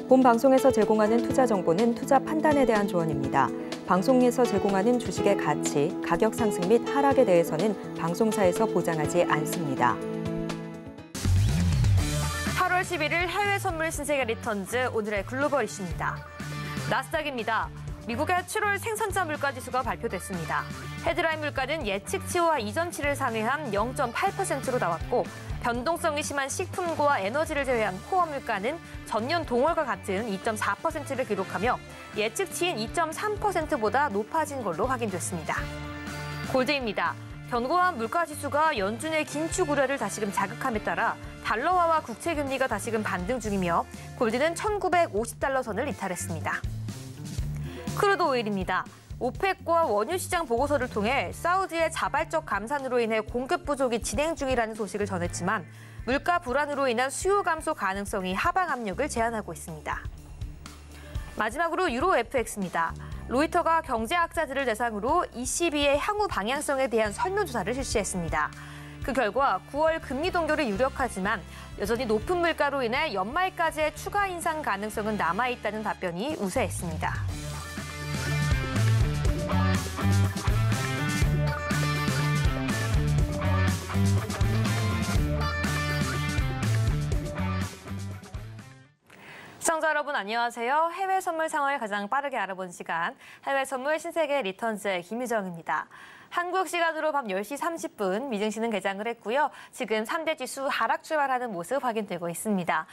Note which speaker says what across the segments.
Speaker 1: 본 방송에서 제공하는 투자 정보는 투자 판단에 대한 조언입니다. 방송에서 제공하는 주식의 가치, 가격 상승 및 하락에 대해서는 방송사에서 보장하지 않습니다.
Speaker 2: 8월 11일 해외 선물 신세계 리턴즈 오늘의 글로벌 이슈입니다. 나스닥입니다. 미국의 7월 생산자 물가지수가 발표됐습니다. 헤드라인 물가는 예측치와 이전치를 상회한 0.8%로 나왔고 변동성이 심한 식품과 에너지를 제외한 코어 물가는 전년 동월과 같은 2.4%를 기록하며 예측치인 2.3%보다 높아진 걸로 확인됐습니다. 골드입니다. 견고한 물가지수가 연준의 긴축 우려를 다시금 자극함에 따라 달러화와 국채금리가 다시금 반등 중이며 골드는 1,950달러 선을 이탈했습니다. 크루드 오일입니다. 오펙과 원유 시장 보고서를 통해 사우디의 자발적 감산으로 인해 공급 부족이 진행 중이라는 소식을 전했지만 물가 불안으로 인한 수요 감소 가능성이 하방 압력을 제한하고 있습니다. 마지막으로 유로 FX입니다. 로이터가 경제학자들을 대상으로 ECB의 향후 방향성에 대한 설문조사를 실시했습니다. 그 결과 9월 금리 동결이 유력하지만 여전히 높은 물가로 인해 연말까지의 추가 인상 가능성은 남아있다는 답변이 우세했습니다. 시청자 여러분 안녕하세요. 해외 선물 상황을 가장 빠르게 알아보는 시간 해외 선물 신세계 리턴즈의 김유정입니다. 한국 시간으로 밤 10시 30분 미증시는 개장을 했고요. 지금 3대 지수 하락 출발하는 모습 확인되고 있습니다.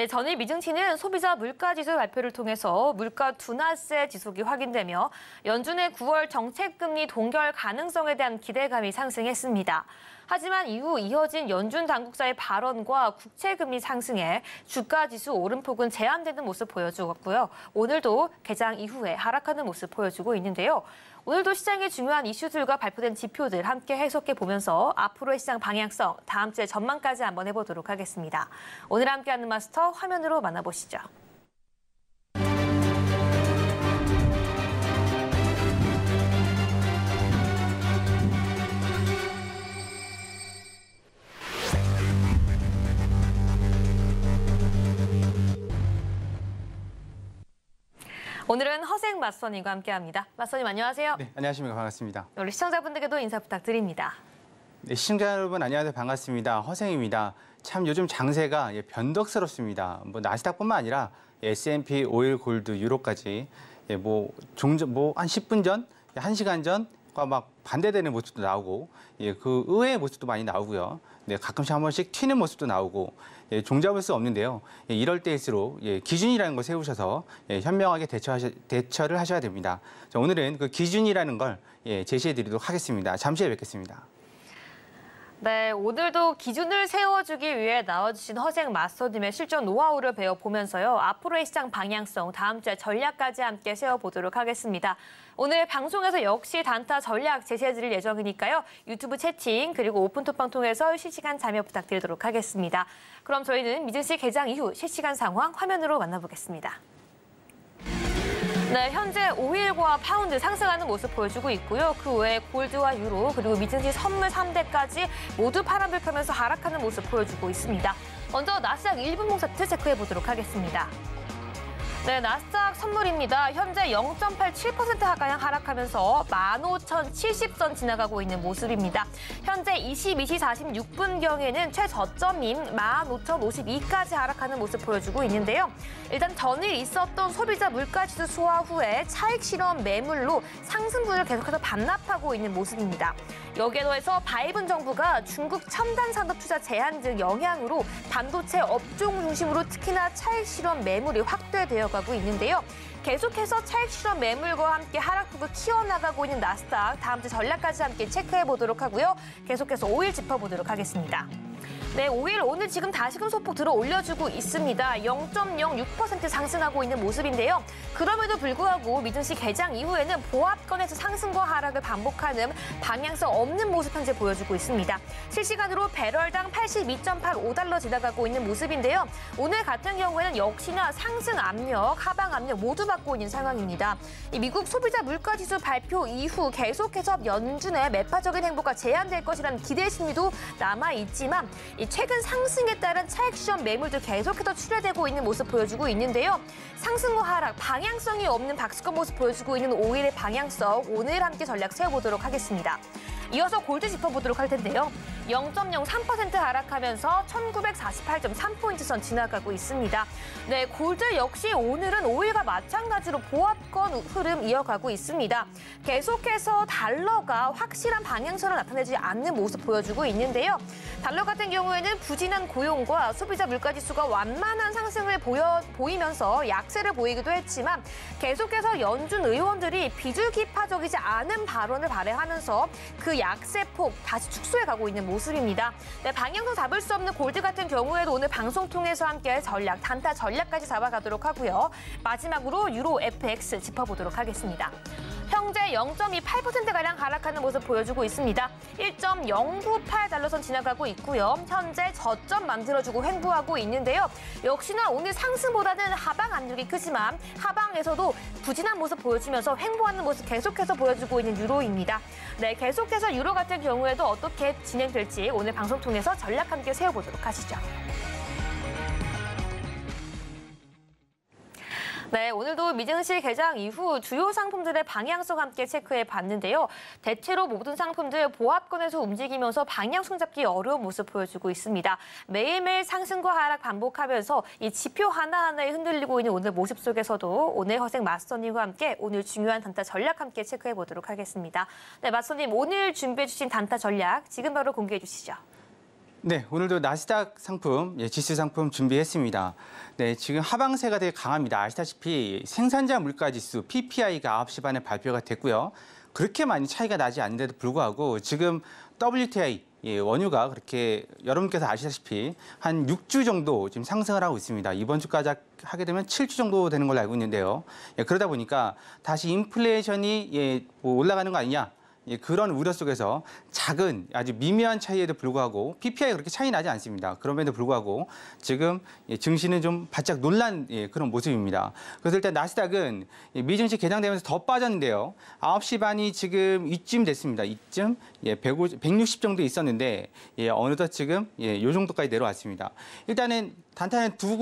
Speaker 2: 전일 미증시는 소비자 물가지수 발표를 통해서 물가 둔화세 지속이 확인되며 연준의 9월 정책금리 동결 가능성에 대한 기대감이 상승했습니다. 하지만 이후 이어진 연준 당국자의 발언과 국채금리 상승에 주가지수 오름폭은 제한되는 모습 보여주었고요. 오늘도 개장 이후에 하락하는 모습 보여주고 있는데요. 오늘도 시장의 중요한 이슈들과 발표된 지표들 함께 해석해 보면서 앞으로의 시장 방향성, 다음 주의 전망까지 한번 해보도록 하겠습니다. 오늘 함께하는 마스터 화면으로 만나보시죠. 오늘은 허생 맞선님과 함께합니다. 맞선님 안녕하세요.
Speaker 3: 네, 안녕하십니까. 반갑습니다.
Speaker 2: 우리 시청자분들께도 인사 부탁드립니다.
Speaker 3: 네, 시청자 여러분 안녕하세요. 반갑습니다. 허생입니다. 참 요즘 장세가 변덕스럽습니다. 나스닥뿐만 아니라 S&P 5일 골드 유로까지 한 10분 전, 1시간 전과 막 반대되는 모습도 나오고 그 의외의 모습도 많이 나오고요. 네, 가끔씩 한 번씩 튀는 모습도 나오고 종잡을 수 없는데요. 이럴 때일수록 기준이라는 걸 세우셔서 현명하게 대처를 하셔야 됩니다. 자, 오늘은 그 기준이라는 걸 제시해드리도록 하겠습니다. 잠시 후에 뵙겠습니다.
Speaker 2: 네, 오늘도 기준을 세워주기 위해 나와주신 허생 마스터님의 실전 노하우를 배워보면서요. 앞으로의 시장 방향성, 다음 주에 전략까지 함께 세워보도록 하겠습니다. 오늘 방송에서 역시 단타 전략 제시해드릴 예정이니까요. 유튜브 채팅 그리고 오픈톡방 통해서 실시간 참여 부탁드리도록 하겠습니다. 그럼 저희는 미증시 개장 이후 실시간 상황 화면으로 만나보겠습니다. 네, 현재 오일과 파운드 상승하는 모습 보여주고 있고요. 그 외에 골드와 유로 그리고 미증시 선물 3대까지 모두 파란불 켜면서 하락하는 모습 보여주고 있습니다. 먼저 나스닥 1분봉 차트 체크해보도록 하겠습니다. 네, 나스닥 선물입니다. 현재 0.87% 하가량 하락하면서 15,070선 지나가고 있는 모습입니다. 현재 22시 46분경에는 최저점인 15,052까지 하락하는 모습 보여주고 있는데요. 일단 전일 있었던 소비자 물가지수 소화 후에 차익 실험 매물로 상승분을 계속해서 반납하고 있는 모습입니다. 여기에 더해서 바이든 정부가 중국 첨단 산업 투자 제한 등 영향으로 반도체 업종 중심으로 특히나 차익 실험 매물이 확대되어 가고 있는데요. 계속해서 차익 실험 매물과 함께 하락폭을 키워나가고 있는 나스닥 다음 주 전략까지 함께 체크해보도록 하고요. 계속해서 5일 짚어보도록 하겠습니다. 네, 5일 오늘 지금 다시금 소폭 들어 올려주고 있습니다. 0.06% 상승하고 있는 모습인데요. 그럼에도 불구하고 미증시 개장 이후에는 보합권에서 상승과 하락을 반복하는 방향성 없는 모습 현재 보여주고 있습니다. 실시간으로 배럴당 82.85달러 지나가고 있는 모습인데요. 오늘 같은 경우에는 역시나 상승 압력, 하방 압력 모두 받고 있는 상황입니다. 이 미국 소비자 물가지수 발표 이후 계속해서 연준의 매파적인 행보가 제한될 것이라는 기대 심리도 남아있지만 이 최근 상승에 따른 차익 시험 매물도 계속해서 출회되고 있는 모습 보여주고 있는데요. 상승과 하락, 방향성이 없는 박스권 모습 보여주고 있는 5일의 방향성, 오늘 함께 전략 세워보도록 하겠습니다. 이어서 골드 짚어보도록 할 텐데요. 0.03% 하락하면서 1948.3포인트 선 지나가고 있습니다. 네, 골드 역시 오늘은 5일과 마찬가지로 보합권 흐름 이어가고 있습니다. 계속해서 달러가 확실한 방향성을 나타내지 않는 모습 보여주고 있는데요. 달러 같은 경우에는 부진한 고용과 소비자 물가지수가 완만한 상승을 보이면서 약세를 보이기도 했지만 계속해서 연준 의원들이 비둘기파적이지 않은 발언을 발휘하면서 그 약세폭 다시 축소해 가고 있는 모습입니다. 네, 방향성 잡을 수 없는 골드 같은 경우에도 오늘 방송 통해서 함께 전략, 단타 전략까지 잡아가도록 하고요. 마지막으로 유로 FX 짚어보도록 하겠습니다. 현재 0.28%가량 하락하는 모습 보여주고 있습니다. 1.098달러선 지나가고 있고요. 현재 저점 만들어주고 횡보하고 있는데요. 역시나 오늘 상승보다는 하방 압력이 크지만 하방에서도 부진한 모습 보여주면서 횡보하는 모습 계속해서 보여주고 있는 유로입니다. 네, 계속해서 유로 같은 경우에도 어떻게 진행될지 오늘 방송 통해서 전략 함께 세워보도록 하시죠. 네, 오늘도 미증시 개장 이후 주요 상품들의 방향성 함께 체크해 봤는데요. 대체로 모든 상품들 보합권에서 움직이면서 방향성 잡기 어려운 모습 보여주고 있습니다. 매일매일 상승과 하락 반복하면서 이 지표 하나하나에 흔들리고 있는 오늘 모습 속에서도 오늘 허생 마스터님과 함께 오늘 중요한 단타 전략 함께 체크해 보도록 하겠습니다. 네, 마스터님 오늘 준비해 주신 단타 전략 지금 바로 공개해 주시죠.
Speaker 3: 네, 오늘도 나스닥 상품, 지수 상품 준비했습니다. 네, 지금 하방세가 되게 강합니다. 아시다시피 생산자 물가지수 PPI가 9시 반에 발표가 됐고요. 그렇게 많이 차이가 나지 않는데도 불구하고 지금 WTI 원유가 그렇게 여러분께서 아시다시피 한 6주 정도 지금 상승을 하고 있습니다. 이번 주까지 하게 되면 7주 정도 되는 걸로 알고 있는데요. 그러다 보니까 다시 인플레이션이 올라가는 거 아니냐? 그런 우려 속에서 작은 아주 미미한 차이에도 불구하고 PPI가 그렇게 차이 나지 않습니다. 그럼에도 불구하고 지금 증시는 좀 바짝 놀란 그런 모습입니다. 그래서 일단 나스닥은 미증시 개장되면서 더 빠졌는데요. 9시 반이 지금 이쯤 됐습니다. 이쯤 160 정도 있었는데 어느덧 지금 요 정도까지 내려왔습니다. 일단은 단타는 두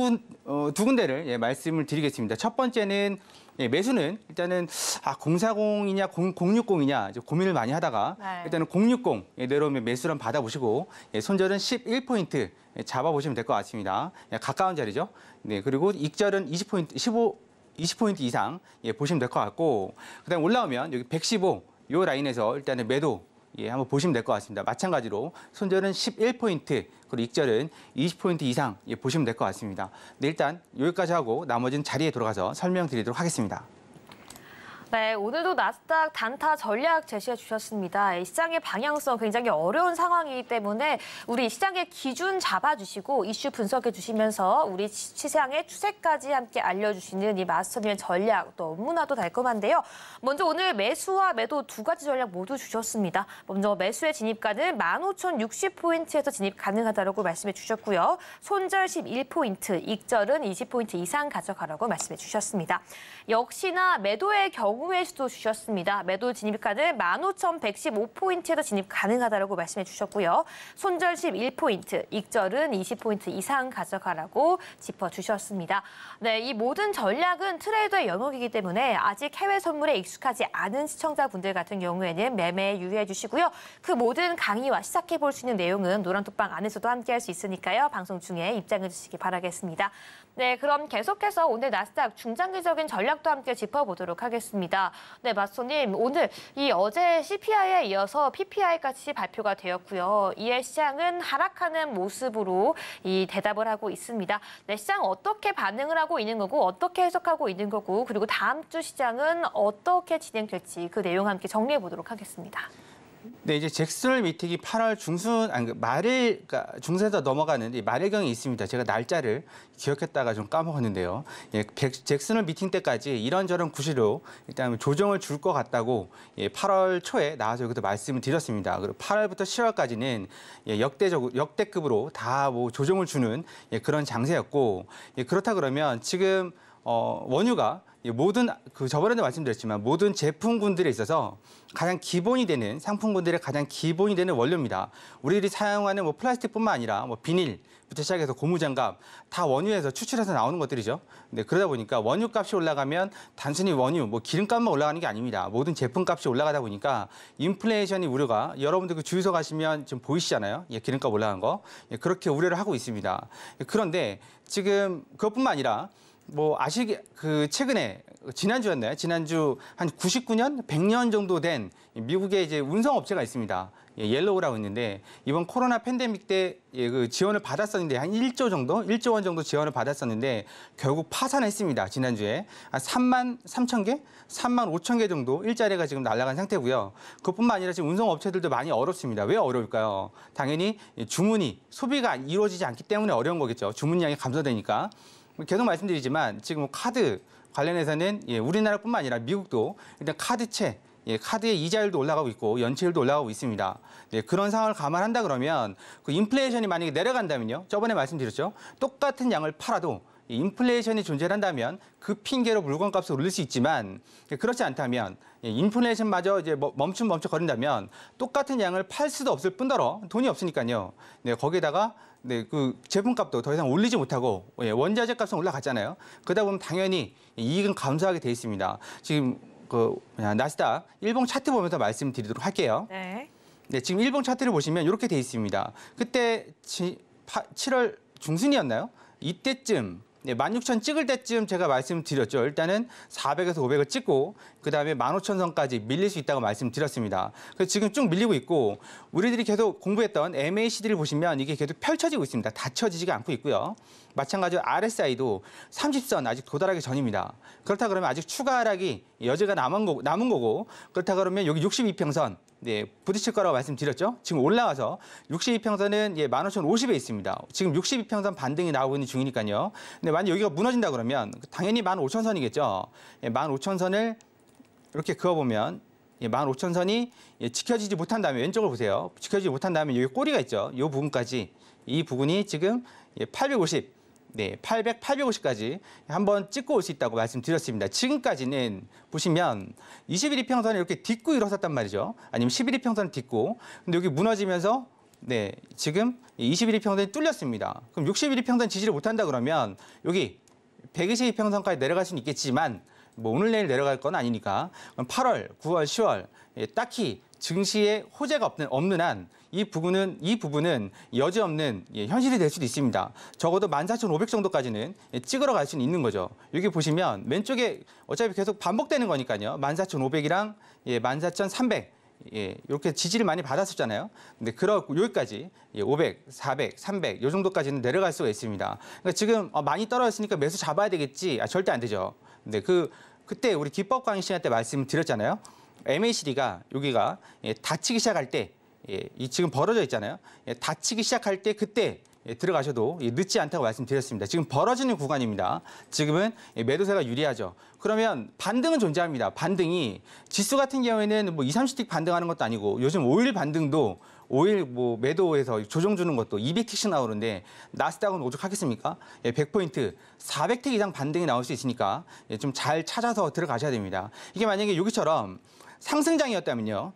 Speaker 3: 군데를 말씀을 드리겠습니다. 첫 번째는 매수는 일단은 040이냐 060이냐 고민을 많이 하다가 일단은 060 내려오면 매수를 받아보시고 손절은 11포인트 잡아보시면 될 것 같습니다. 가까운 자리죠. 네, 그리고 익절은 20포인트 이상 보시면 될 것 같고 그다음 올라오면 여기 115 요 라인에서 일단은 매도 한번 보시면 될 것 같습니다. 마찬가지로 손절은 11포인트, 그리고 익절은 20포인트 이상 보시면 될 것 같습니다. 네, 일단 여기까지 하고 나머지는 자리에 돌아가서 설명드리도록 하겠습니다.
Speaker 2: 네, 오늘도 나스닥 단타 전략 제시해 주셨습니다. 시장의 방향성 굉장히 어려운 상황이기 때문에 우리 시장의 기준 잡아주시고 이슈 분석해 주시면서 우리 시장의 추세까지 함께 알려주시는 이 마스터님의 전략 너무나도 달콤한데요. 먼저 오늘 매수와 매도 두 가지 전략 모두 주셨습니다. 먼저 매수의 진입가는 15,060포인트에서 진입 가능하다고 말씀해 주셨고요. 손절 11포인트, 익절은 20포인트 이상 가져가라고 말씀해 주셨습니다. 역시나 매도의 경우의 수도 주셨습니다. 매도 진입가는 15,115포인트에서 진입 가능하다고 말씀해 주셨고요. 손절 11포인트, 익절은 20포인트 이상 가져가라고 짚어주셨습니다. 네, 이 모든 전략은 트레이더의 영역이기 때문에 아직 해외 선물에 익숙하지 않은 시청자분들 같은 경우에는 매매에 유의해 주시고요. 그 모든 강의와 시작해 볼 수 있는 내용은 노란톡방 안에서도 함께 할 수 있으니까요. 방송 중에 입장해 주시기 바라겠습니다. 네, 그럼 계속해서 오늘 나스닥 중장기적인 전략도 함께 짚어보도록 하겠습니다. 네, 마스터님, 오늘 이 어제 CPI에 이어서 PPI까지 발표가 되었고요. 이에 시장은 하락하는 모습으로 이 대답을 하고 있습니다. 네, 시장 어떻게 반응을 하고 있는 거고, 어떻게 해석하고 있는 거고, 그리고 다음 주 시장은 어떻게 진행될지 그 내용 함께 정리해 보도록 하겠습니다.
Speaker 3: 네, 이제 잭슨홀 미팅이 8월 말일, 그러니까 중순에서 넘어가는 말일경이 있습니다. 제가 날짜를 기억했다가 좀 까먹었는데요. 잭슨홀 미팅 때까지 이런저런 구실로 일단 조정을 줄 것 같다고 8월 초에 나와서 여기서 말씀을 드렸습니다. 그리고 8월부터 10월까지는 역대급으로 다 조정을 주는 그런 장세였고, 그렇다 그러면 지금 원유가 모든 저번에도 말씀드렸지만 모든 제품군들에 있어서 가장 기본이 되는 상품군들의 가장 기본이 되는 원료입니다. 우리들이 사용하는 뭐 플라스틱뿐만 아니라 뭐 비닐부터 시작해서 고무장갑 다 원유에서 추출해서 나오는 것들이죠. 네, 그러다 보니까 원유값이 올라가면 단순히 원유, 뭐 기름값만 올라가는 게 아닙니다. 모든 제품값이 올라가다 보니까 인플레이션이 우려가 여러분들 그 주유소 가시면 지금 보이시잖아요. 예, 기름값 올라간 거. 예, 그렇게 우려를 하고 있습니다. 예, 그런데 지금 그것뿐만 아니라 뭐 최근에 지난주였나요? 지난주 한 99년, 100년 정도 된 미국의 이제 운송업체가 있습니다. 예, 옐로우라고 있는데 이번 코로나 팬데믹 때 그 지원을 받았었는데 한 1조 원 정도 지원을 받았었는데 결국 파산했습니다. 지난주에 한 3만 3천 개, 3만 5천 개 정도 일자리가 지금 날아간 상태고요. 그것뿐만 아니라 지금 운송업체들도 많이 어렵습니다. 왜 어려울까요? 당연히 주문이 소비가 이루어지지 않기 때문에 어려운 거겠죠. 주문량이 감소되니까. 계속 말씀드리지만 지금 카드 관련해서는 우리나라뿐만 아니라 미국도 일단 카드채, 카드의 이자율도 올라가고 있고 연체율도 올라가고 있습니다. 네, 그런 상황을 감안한다 그러면 그 인플레이션이 만약에 내려간다면요. 저번에 말씀드렸죠. 똑같은 양을 팔아도 인플레이션이 존재한다면 그 핑계로 물건값을 올릴 수 있지만 그렇지 않다면 인플레이션마저 이제 멈춰거린다면 똑같은 양을 팔 수도 없을 뿐더러 돈이 없으니까요. 네, 거기에다가 그 제품값도 더 이상 올리지 못하고 원자재 값은 올라갔잖아요. 그러다 보면 당연히 이익은 감소하게 돼 있습니다. 지금 나스닥 일봉 차트 보면서 말씀드리도록 할게요.
Speaker 2: 네.
Speaker 3: 네, 지금 일봉 차트를 보시면 이렇게 돼 있습니다. 그때 7월 중순이었나요? 이때쯤 16,000 찍을 때쯤 제가 말씀드렸죠. 일단은 400에서 500을 찍고 그다음에 15,000선까지 밀릴 수 있다고 말씀드렸습니다. 그래서 지금 쭉 밀리고 있고 우리들이 계속 공부했던 MACD를 보시면 이게 계속 펼쳐지고 있습니다. 닫혀지지가 않고 있고요. 마찬가지로 RSI도 30선 아직 도달하기 전입니다. 그렇다 그러면 아직 추가 하락이 여지가 남은 거고 그렇다 그러면 여기 62평선 부딪힐 거라고 말씀드렸죠. 지금 올라와서 62평선은 15,050에 있습니다. 지금 62평선 반등이 나오고 있는 중이니까요. 근데 만약 여기가 무너진다 그러면 당연히 15,000선이겠죠. 15,000선을 이렇게 그어보면 15,000선이 지켜지지 못한다면 왼쪽을 보세요. 지켜지지 못한다면 여기 꼬리가 있죠. 이 부분까지 이 부분이 지금 850. 850까지 한번 찍고 올 수 있다고 말씀드렸습니다. 지금까지는 보시면 21일평선을 이렇게 딛고 일어섰단 말이죠. 아니면 11일평선을 딛고. 근데 여기 무너지면서 지금 21일평선이 뚫렸습니다. 그럼 61일평선 지지를 못한다 그러면 여기 122평선까지 내려갈 수는 있겠지만 뭐 오늘 내일 내려갈 건 아니니까 8월, 9월, 10월 딱히 증시에 호재가 없는 한 이 부분은 여지없는 현실이 될 수도 있습니다. 적어도 14,500 정도까지는 찍으러 갈 수는 있는 거죠. 여기 보시면 왼쪽에 어차피 계속 반복되는 거니까요. 14,500이랑 14,300 이렇게 지지를 많이 받았었잖아요. 근데 여기까지 500, 400, 300 이 정도까지는 내려갈 수가 있습니다. 그러니까 지금 많이 떨어졌으니까 매수 잡아야 되겠지? 절대 안 되죠. 근데 그때 우리 기법 강의 시간 때 말씀드렸잖아요. MACD가 여기가 닫히기 시작할 때 지금 벌어져 있잖아요. 닫히기 시작할 때 그때 들어가셔도 늦지 않다고 말씀드렸습니다. 지금 벌어지는 구간입니다. 지금은 매도세가 유리하죠. 그러면 반등은 존재합니다. 반등이 지수 같은 경우에는 뭐 20, 30틱 반등하는 것도 아니고 요즘 5일 반등도 5일 뭐 매도에서 조정 주는 것도 200틱씩 나오는데 나스닥은 오죽하겠습니까? 100포인트, 400틱 이상 반등이 나올 수 있으니까 좀 잘 찾아서 들어가셔야 됩니다. 이게 만약에 여기처럼 상승장이었다면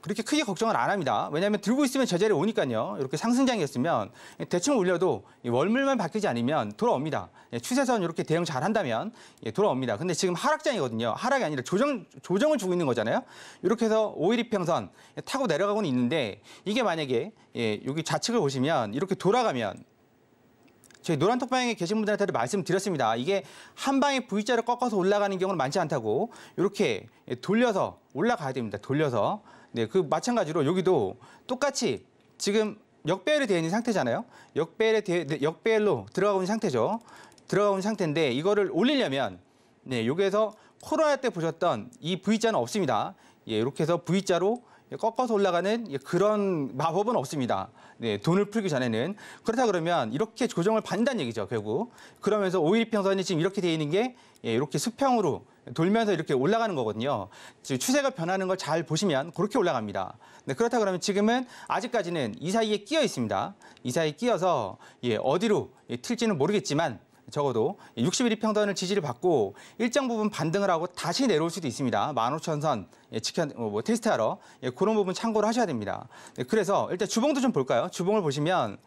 Speaker 3: 그렇게 크게 걱정을 안 합니다. 왜냐하면 들고 있으면 저 자리에 오니까요. 이렇게 상승장이었으면 대충 올려도 월물만 바뀌지 않으면 돌아옵니다. 추세선 이렇게 대응 잘 한다면 돌아옵니다. 근데 지금 하락장이거든요. 하락이 아니라 조정을 주고 있는 거잖아요. 이렇게 해서 5일 이평선 타고 내려가고는 있는데 이게 만약에 여기 좌측을 보시면 이렇게 돌아가면 저희 노란톡 방향에 계신 분들한테도 말씀드렸습니다. 이게 한 방에 V자를 꺾어서 올라가는 경우는 많지 않다고 이렇게 돌려서 올라가야 됩니다. 돌려서. 그 마찬가지로 여기도 똑같이 지금 역배열이 되어 있는 상태잖아요. 역배열로 들어가고 있는 상태죠. 들어가고 있는 상태인데 이거를 올리려면 여기에서 코로나 때 보셨던 이 V자는 없습니다. 이렇게 해서 V자로 꺾어서 올라가는 그런 마법은 없습니다. 돈을 풀기 전에는. 그렇다 그러면 이렇게 조정을 받는다는 얘기죠, 결국. 그러면서 5일 평선이 지금 이렇게 되어 있는 게 이렇게 수평으로 돌면서 이렇게 올라가는 거거든요. 추세가 변하는 걸 잘 보시면 그렇게 올라갑니다. 그렇다 그러면 지금은 아직까지는 이 사이에 끼어 있습니다. 이 사이에 끼어서 어디로 튈지는 모르겠지만 적어도 61평선을 지지를 받고 일정 부분 반등을 하고 다시 내려올 수도 있습니다. 15,000선 테스트하러 그런 부분 참고를 하셔야 됩니다. 그래서 일단 주봉도 좀 볼까요? 주봉을 보시면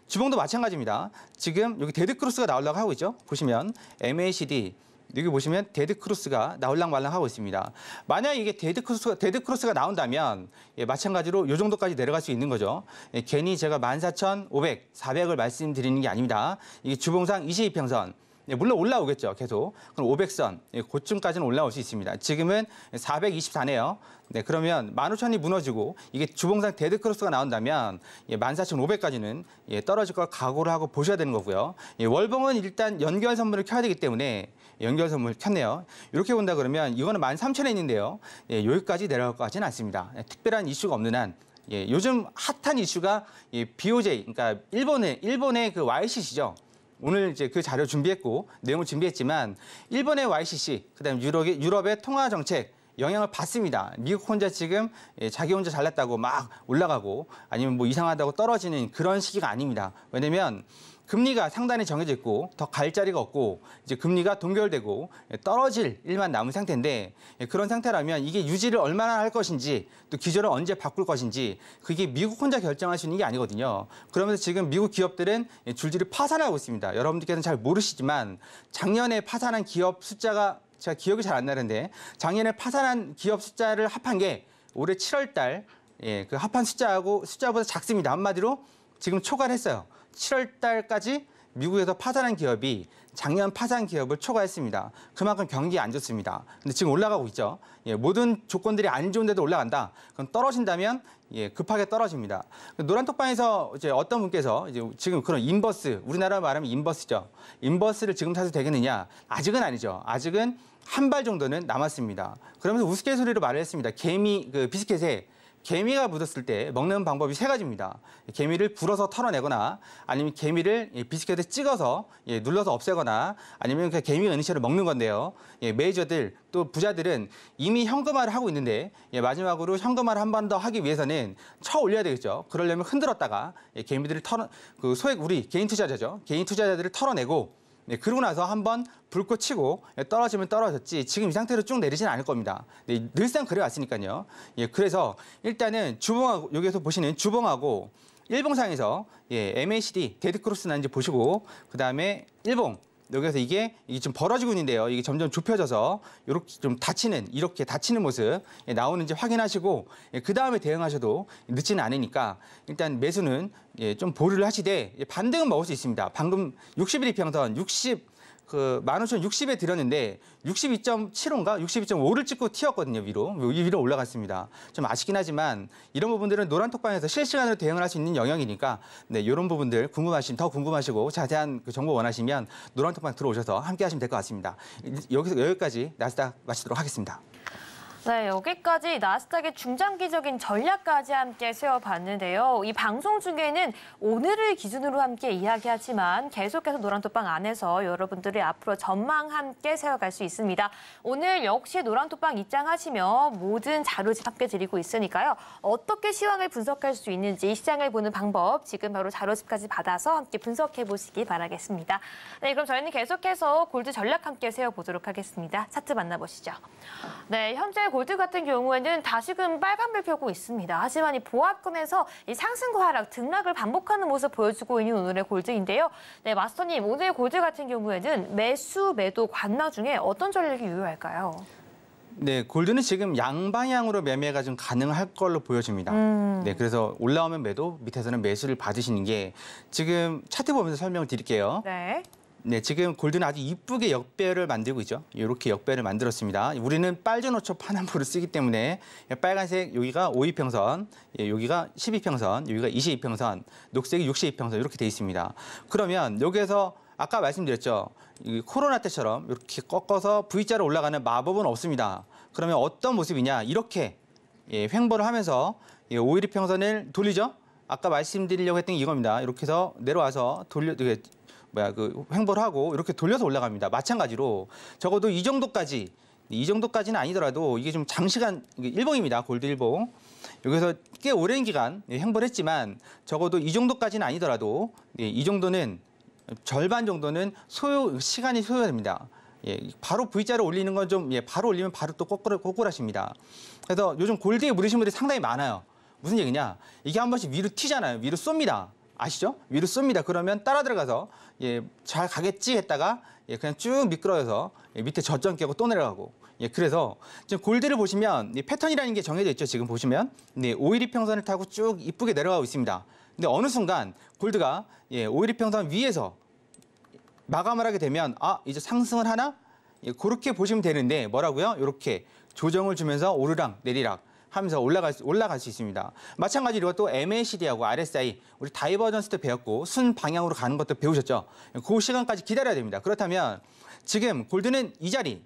Speaker 3: 주봉도 마찬가지입니다. 지금 여기 데드크로스가 나오려고 하고 있죠. 보시면 MACD 여기 보시면 데드크로스가 나올랑 말랑 하고 있습니다. 만약 이게 데드크로스가 나온다면 마찬가지로 이 정도까지 내려갈 수 있는 거죠. 괜히 제가 14,500, 400을 말씀드리는 게 아닙니다. 이게 주봉상 22평선. 물론 올라오겠죠, 계속. 그럼 500선, 고쯤까지는 올라올 수 있습니다. 지금은 424네요. 네, 그러면 15,000이 무너지고 이게 주봉상 데드크로스가 나온다면 14,500까지는 떨어질 걸 각오를 하고 보셔야 되는 거고요. 월봉은 일단 연결 선물을 켜야 되기 때문에 연결 선물 켰네요. 이렇게 본다 그러면 이거는 13,000엔인데요. 여기까지 내려갈 것 같지는 않습니다. 특별한 이슈가 없는 한. 요즘 핫한 이슈가 BOJ, 그러니까 일본의 그 YCC죠. 오늘 이제 그 자료 준비했고 내용을 준비했지만 일본의 YCC, 그다음에 유럽의 통화 정책 영향을 받습니다. 미국 혼자 지금 자기 혼자 잘났다고 막 올라가고 아니면 뭐 이상하다고 떨어지는 그런 시기가 아닙니다. 왜냐면 금리가 상단에 정해져 있고 더 갈 자리가 없고 이제 금리가 동결되고 떨어질 일만 남은 상태인데 그런 상태라면 이게 유지를 얼마나 할 것인지 또 기조를 언제 바꿀 것인지 그게 미국 혼자 결정할 수 있는 게 아니거든요. 그러면서 지금 미국 기업들은 줄줄이 파산하고 있습니다. 여러분들께서는 잘 모르시지만 작년에 파산한 기업 숫자가 제가 기억이 잘 안 나는데 작년에 파산한 기업 숫자를 합한 게 올해 7월 달 그 합한 숫자보다 작습니다. 한마디로 지금 초과했어요. 7월 달까지 미국에서 파산한 기업이 작년 파산 기업을 초과했습니다. 그만큼 경기가 안 좋습니다. 근데 지금 올라가고 있죠. 모든 조건들이 안 좋은데도 올라간다. 그럼 떨어진다면 급하게 떨어집니다. 노란톡방에서 이제 어떤 분께서 이제 지금 그런 인버스, 우리나라 말하면 인버스죠. 인버스를 지금 사도 되겠느냐? 아직은 아니죠. 아직은 한 발 정도는 남았습니다. 그러면서 우스갯소리로 말을 했습니다. 비스켓에 개미가 묻었을 때 먹는 방법이 세 가지입니다. 개미를 불어서 털어내거나 아니면 개미를 비스켓에 찍어서 눌러서 없애거나 아니면 그 개미 은희처를 먹는 건데요. 메이저들 또 부자들은 이미 현금화를 하고 있는데 마지막으로 현금화를 한 번 더 하기 위해서는 쳐 올려야 되겠죠. 그러려면 흔들었다가 개미들을 소액 우리 개인 투자자죠. 개인 투자자들을 털어내고 그러고 나서 한번 불꽃 치고 떨어지면 떨어졌지 지금 이 상태로 쭉 내리지는 않을 겁니다. 늘상 그래왔으니까요. 그래서 일단은 주봉하고 여기서 보시는 주봉하고 일봉상에서 MACD 데드크로스 난지 보시고 그다음에 일봉 여기서 이게 좀 벌어지고 있는데요. 이게 점점 좁혀져서 이렇게 좀 이렇게 닫히는 모습 나오는지 확인하시고 그 다음에 대응하셔도 늦지는 않으니까 일단 매수는 좀 보류를 하시되 반등은 먹을 수 있습니다. 방금 61평선 15,060에 들었는데 62.75인가 62.5를 찍고 튀었거든요. 위로 올라갔습니다. 좀 아쉽긴 하지만 이런 부분들은 노란톡방에서 실시간으로 대응을 할 수 있는 영역이니까 이런 부분들 더 궁금하시고 자세한 그 정보 원하시면 노란톡방 들어오셔서 함께 하시면 될 것 같습니다. 여기까지 나스닥 마치도록 하겠습니다.
Speaker 2: 네, 여기까지 나스닥의 중장기적인 전략까지 함께 세워봤는데요. 이 방송 중에는 오늘을 기준으로 함께 이야기하지만 계속해서 노란톡방 안에서 여러분들의 앞으로 전망 함께 세워갈 수 있습니다. 오늘 역시 노란톡방 입장하시며 모든 자료집 함께 드리고 있으니까요. 어떻게 시황을 분석할 수 있는지 시장을 보는 방법 지금 바로 자료집까지 받아서 함께 분석해 보시기 바라겠습니다. 네, 그럼 저희는 계속해서 골드 전략 함께 세워보도록 하겠습니다. 차트 만나보시죠. 네, 현재 골드 같은 경우에는 다시금 빨간불 켜고 있습니다. 하지만 이 보합권에서 이 상승과 하락, 등락을 반복하는 모습 보여주고 있는 오늘의 골드인데요. 네, 마스터님, 오늘 골드 같은 경우에는 매수, 매도, 관나 중에 어떤 전략이 유효할까요?
Speaker 3: 네, 골드는 지금 양방향으로 매매가 좀 가능할 걸로 보여집니다. 네, 그래서 올라오면 매도, 밑에서는 매수를 받으시는 게 지금 차트 보면서 설명을 드릴게요.
Speaker 2: 네.
Speaker 3: 네, 지금 골드는 아주 이쁘게 역배를 만들고 있죠. 이렇게 역배를 만들었습니다. 우리는 빨주노초 파남보를 쓰기 때문에 빨간색 여기가 5이평선, 여기가 12평선, 여기가 22평선, 녹색이 62평선 이렇게 돼 있습니다. 그러면 여기에서 아까 말씀드렸죠. 코로나 때처럼 이렇게 꺾어서 V자로 올라가는 마법은 없습니다. 그러면 어떤 모습이냐? 이렇게 횡보를 하면서 512평선을 돌리죠. 아까 말씀드리려고 했던 게 이겁니다. 이렇게 해서 내려와서 횡보를 하고 이렇게 돌려서 올라갑니다. 마찬가지로 적어도 이 정도까지는 아니더라도 이게 좀 장시간 일봉입니다. 골드 일봉. 여기서 꽤 오랜 기간 횡보를 했지만 적어도 이 정도까지는 아니더라도 이 정도는 절반 정도는 시간이 소요됩니다. 예, 바로 V자를 올리는 건 좀 바로 올리면 바로 또 꼬꾸라십니다. 그래서 요즘 골드에 물으신 분들이 상당히 많아요. 무슨 얘기냐? 이게 한 번씩 위로 튀잖아요. 위로 쏩니다. 아시죠? 위로 쏩니다. 그러면 따라 들어가서 잘 가겠지 했다가 그냥 쭉 미끄러져서 밑에 저점 깨고 또 내려가고. 그래서 지금 골드를 보시면 패턴이라는 게 정해져 있죠. 지금 보시면 5일 이평선을 타고 쭉 이쁘게 내려가고 있습니다. 근데 어느 순간 골드가 5일 이평선 위에서 마감을 하게 되면 이제 상승을 하나? 그렇게 보시면 되는데 뭐라고요? 이렇게 조정을 주면서 오르락 내리락 하면서 올라갈 수 있습니다. 마찬가지로 또 MACD하고 RSI 우리 다이버전스 때 배웠고 순 방향으로 가는 것도 배우셨죠? 그 시간까지 기다려야 됩니다. 그렇다면 지금 골드는 이 자리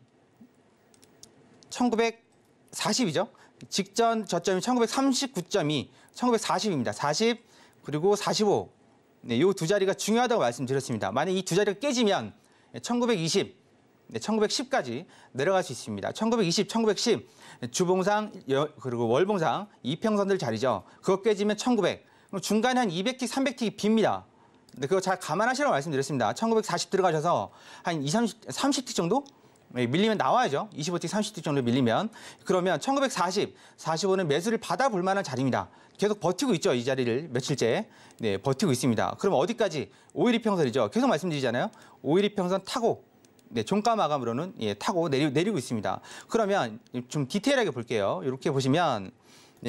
Speaker 3: 1940이죠? 직전 저점이 1939.2, 1940입니다. 40 그리고 45. 이 두 자리가 중요하다고 말씀드렸습니다. 만약 이 두 자리가 깨지면 1920, 1910까지 내려갈 수 있습니다. 1920, 1910 주봉상 그리고 월봉상 이평선들 자리죠. 그거 깨지면 1900. 그럼 중간에 한 200틱, 300틱이 빕니다. 근데 그거 잘 감안하시라고 말씀드렸습니다. 1940 들어가셔서 한 30틱 정도 밀리면 나와야죠. 25틱, 30틱 정도 밀리면. 그러면 1940, 45는 매수를 받아볼 만한 자리입니다. 계속 버티고 있죠. 이 자리를 며칠째. 버티고 있습니다. 그럼 어디까지? 5일 이평선이죠. 계속 말씀드리잖아요. 5일 이평선 타고 종가 마감으로는 타고 내리고 있습니다. 그러면 좀 디테일하게 볼게요. 이렇게 보시면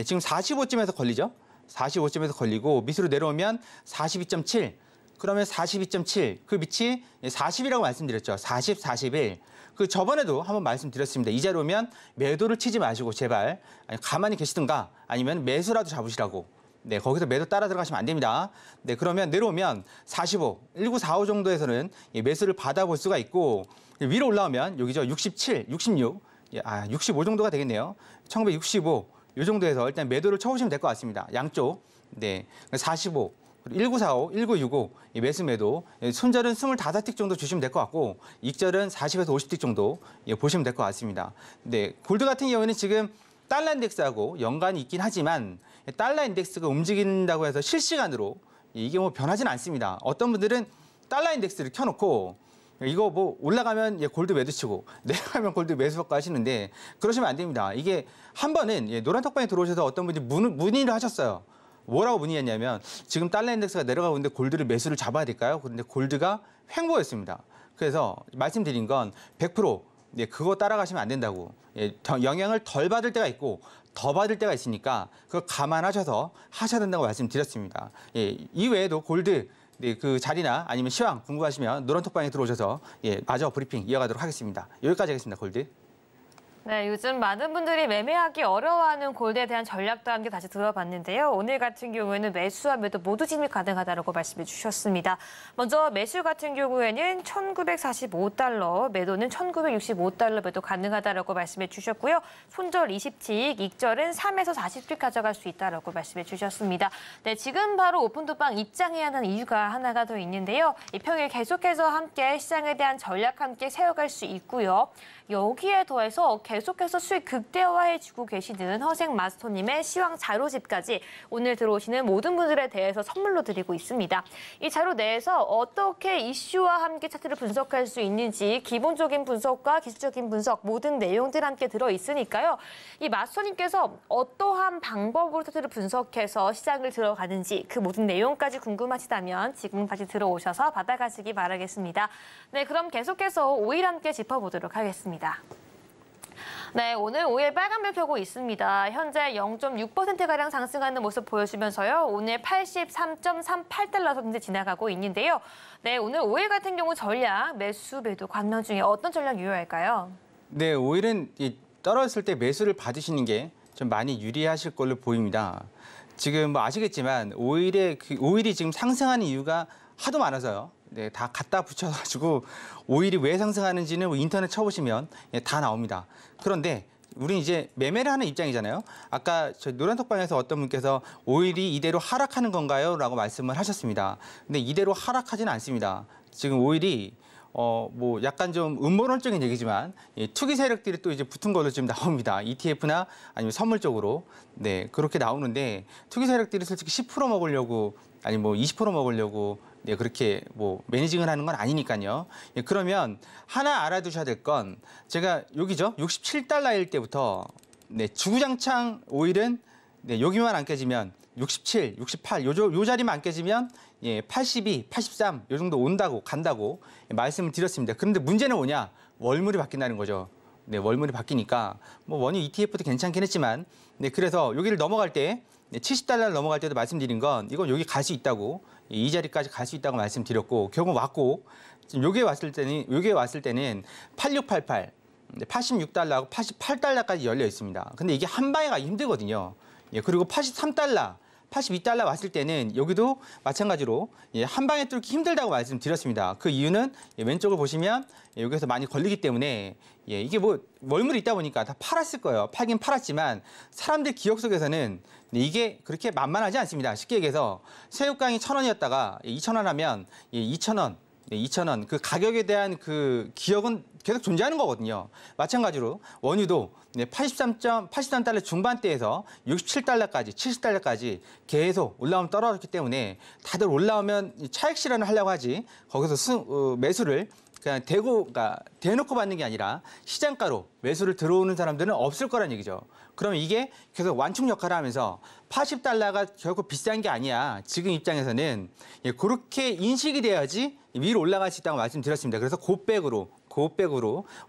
Speaker 3: 지금 45쯤에서 걸리죠. 45쯤에서 걸리고 밑으로 내려오면 42.7. 그러면 42.7. 그 밑이 40이라고 말씀드렸죠. 40, 41. 그 저번에도 한번 말씀드렸습니다. 이 자리 오면 매도를 치지 마시고 제발 가만히 계시든가 아니면 매수라도 잡으시라고. 거기서 매도 따라 들어가시면 안 됩니다. 그러면 내려오면 45, 1945 정도에서는 매수를 받아볼 수가 있고 위로 올라오면 여기죠. 67, 66, 65 정도가 되겠네요. 1965, 이 정도에서 일단 매도를 쳐보시면 될 것 같습니다. 양쪽. 45, 1945, 1965 매수 매도. 손절은 25틱 정도 주시면 될 것 같고 익절은 40에서 50틱 정도 보시면 될 것 같습니다. 골드 같은 경우에는 지금 달러 인덱스하고 연관이 있긴 하지만 달러 인덱스가 움직인다고 해서 실시간으로 이게 뭐 변하지는 않습니다. 어떤 분들은 달러 인덱스를 켜놓고 이거 뭐 올라가면 골드 매도 치고 내려가면 골드 매수 받고 하시는데 그러시면 안 됩니다. 이게 한 번은 노란 톡방에 들어오셔서 어떤 분이 문의를 하셨어요. 뭐라고 문의했냐면 지금 달러 인덱스가 내려가고 있는데 골드를 매수를 잡아야 될까요? 그런데 골드가 횡보였습니다. 그래서 말씀드린 건 100% 그거 따라가시면 안 된다고. 영향을 덜 받을 때가 있고 더 받을 때가 있으니까 그걸 감안하셔서 하셔야 된다고 말씀드렸습니다. 이외에도 골드 그 자리나 아니면 시황 궁금하시면 노란 톡방에 들어오셔서 마저 브리핑 이어가도록 하겠습니다. 여기까지 하겠습니다. 골드.
Speaker 2: 네, 요즘 많은 분들이 매매하기 어려워하는 골드에 대한 전략도 함께 다시 들어봤는데요. 오늘 같은 경우에는 매수와 매도 모두 진입 가능하다고 말씀해 주셨습니다. 먼저 매수 같은 경우에는 1945달러, 매도는 1965달러 매도 가능하다고 말씀해 주셨고요. 손절 20틱, 익절은 3에서 40틱 가져갈 수 있다고 말씀해 주셨습니다. 네, 지금 바로 오픈토방 입장해야 하는 이유가 하나가 더 있는데요. 이 평일 계속해서 함께 시장에 대한 전략 함께 세워갈 수 있고요. 여기에 더해서 계속해서 수익 극대화해주고 계시는 허생 마스터님의 시황 자료집까지 오늘 들어오시는 모든 분들에 대해서 선물로 드리고 있습니다. 이 자료 내에서 어떻게 이슈와 함께 차트를 분석할 수 있는지 기본적인 분석과 기술적인 분석 모든 내용들 함께 들어있으니까요. 이 마스터님께서 어떠한 방법으로 차트를 분석해서 시장을 들어가는지 그 모든 내용까지 궁금하시다면 지금 다시 들어오셔서 받아가시기 바라겠습니다. 네, 그럼 계속해서 5일 함께 짚어보도록 하겠습니다. 네, 오늘 5일 빨간불 켜고 있습니다. 현재 0.6%가량 상승하는 모습 보여주면서요. 오늘 83.38달러 선에 지나가고 있는데요. 네, 오늘 5일 같은 경우 전략, 매수, 매도, 관명 중에 어떤 전략 유효할까요?
Speaker 3: 네, 5일은 떨어졌을 때 매수를 받으시는 게 좀 많이 유리하실 걸로 보입니다. 지금 뭐 아시겠지만 5일이 지금 상승하는 이유가 하도 많아서요. 다 갖다 붙여가지고 5일이 왜 상승하는지는 인터넷 쳐보시면 다 나옵니다. 그런데 우리는 이제 매매를 하는 입장이잖아요. 아까 저 노란톡방에서 어떤 분께서 5일이 이대로 하락하는 건가요? 라고 말씀을 하셨습니다. 근데 이대로 하락하지는 않습니다. 지금 5일이 뭐 약간 좀 음모론적인 얘기지만 투기 세력들이 또 이제 붙은 걸로 지금 나옵니다. ETF나 아니면 선물 쪽으로 네 그렇게 나오는데 투기 세력들이 솔직히 10% 먹으려고 아니 뭐 20% 먹으려고 네 그렇게 뭐 매니징을 하는 건 아니니까요. 예, 그러면 하나 알아두셔야 될 건 제가 여기죠. 67달러일 때부터 네 주구장창 오일은 네 여기만 안 깨지면 67, 68 요 자리만 안 깨지면 예, 82, 83 요 정도 온다고 간다고 말씀을 드렸습니다. 그런데 문제는 뭐냐? 월물이 바뀐다는 거죠. 네, 월물이 바뀌니까 뭐 원유 ETF도 괜찮긴 했지만 네, 그래서 여기를 넘어갈 때 네, 70달러를 넘어갈 때도 말씀드린 건 이건 여기 갈 수 있다고 이 자리까지 갈 수 있다고 말씀드렸고 결국 왔고 지금 여기에 왔을 때는 8688 86달러하고 88달러까지 열려 있습니다. 근데 이게 한 방에 가기 힘들거든요. 예, 그리고 83달러 82달러 왔을 때는 여기도 마찬가지로 예, 한 방에 뚫기 힘들다고 말씀드렸습니다. 그 이유는 예, 왼쪽을 보시면 예, 여기서 많이 걸리기 때문에 예, 이게 뭐 월물이 있다 보니까 다 팔았을 거예요. 팔긴 팔았지만 사람들 기억 속에서는 네, 이게 그렇게 만만하지 않습니다. 쉽게 얘기해서 새우깡이 1,000원이었다가 2,000원 하면 예, 2,000원, 네, 2,000원 그 가격에 대한 그 기억은 계속 존재하는 거거든요. 마찬가지로 원유도 네, 83달러 중반대에서 67달러까지 70달러까지 계속 올라오면 떨어졌기 때문에 다들 올라오면 차익 실현을 하려고 하지 거기서 매수를 그냥 그러니까 대놓고 받는 게 아니라 시장가로 매수를 들어오는 사람들은 없을 거란 얘기죠. 그러면 이게 계속 완충 역할을 하면서 80달러가 결국 비싼 게 아니야. 지금 입장에서는 예, 그렇게 인식이 돼야지 위로 올라갈 수 있다고 말씀드렸습니다. 그래서 고백으로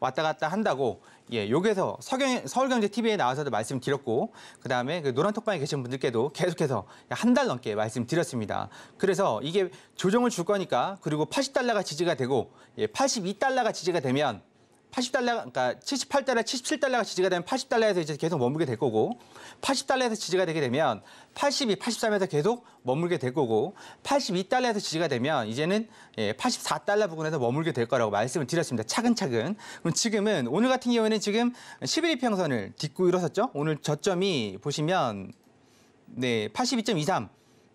Speaker 3: 왔다 갔다 한다고 예, 여기에서 서울경제TV에 나와서도 말씀드렸고 그다음에 그 노란톡방에 계신 분들께도 계속해서 한 달 넘게 말씀드렸습니다. 그래서 이게 조정을 줄 거니까 그리고 80달러가 지지가 되고 예, 82달러가 지지가 되면 80달러, 그러니까 78달러, 77달러가 지지가 되면 80달러에서 이제 계속 머물게 될 거고 80달러에서 지지가 되게 되면 82, 83에서 계속 머물게 될 거고 82달러에서 지지가 되면 이제는 84달러 부근에서 머물게 될 거라고 말씀을 드렸습니다. 차근차근. 그럼 지금은 오늘 같은 경우에는 지금 11일 평선을 딛고 일어섰죠. 오늘 저점이 보시면 네, 82.23.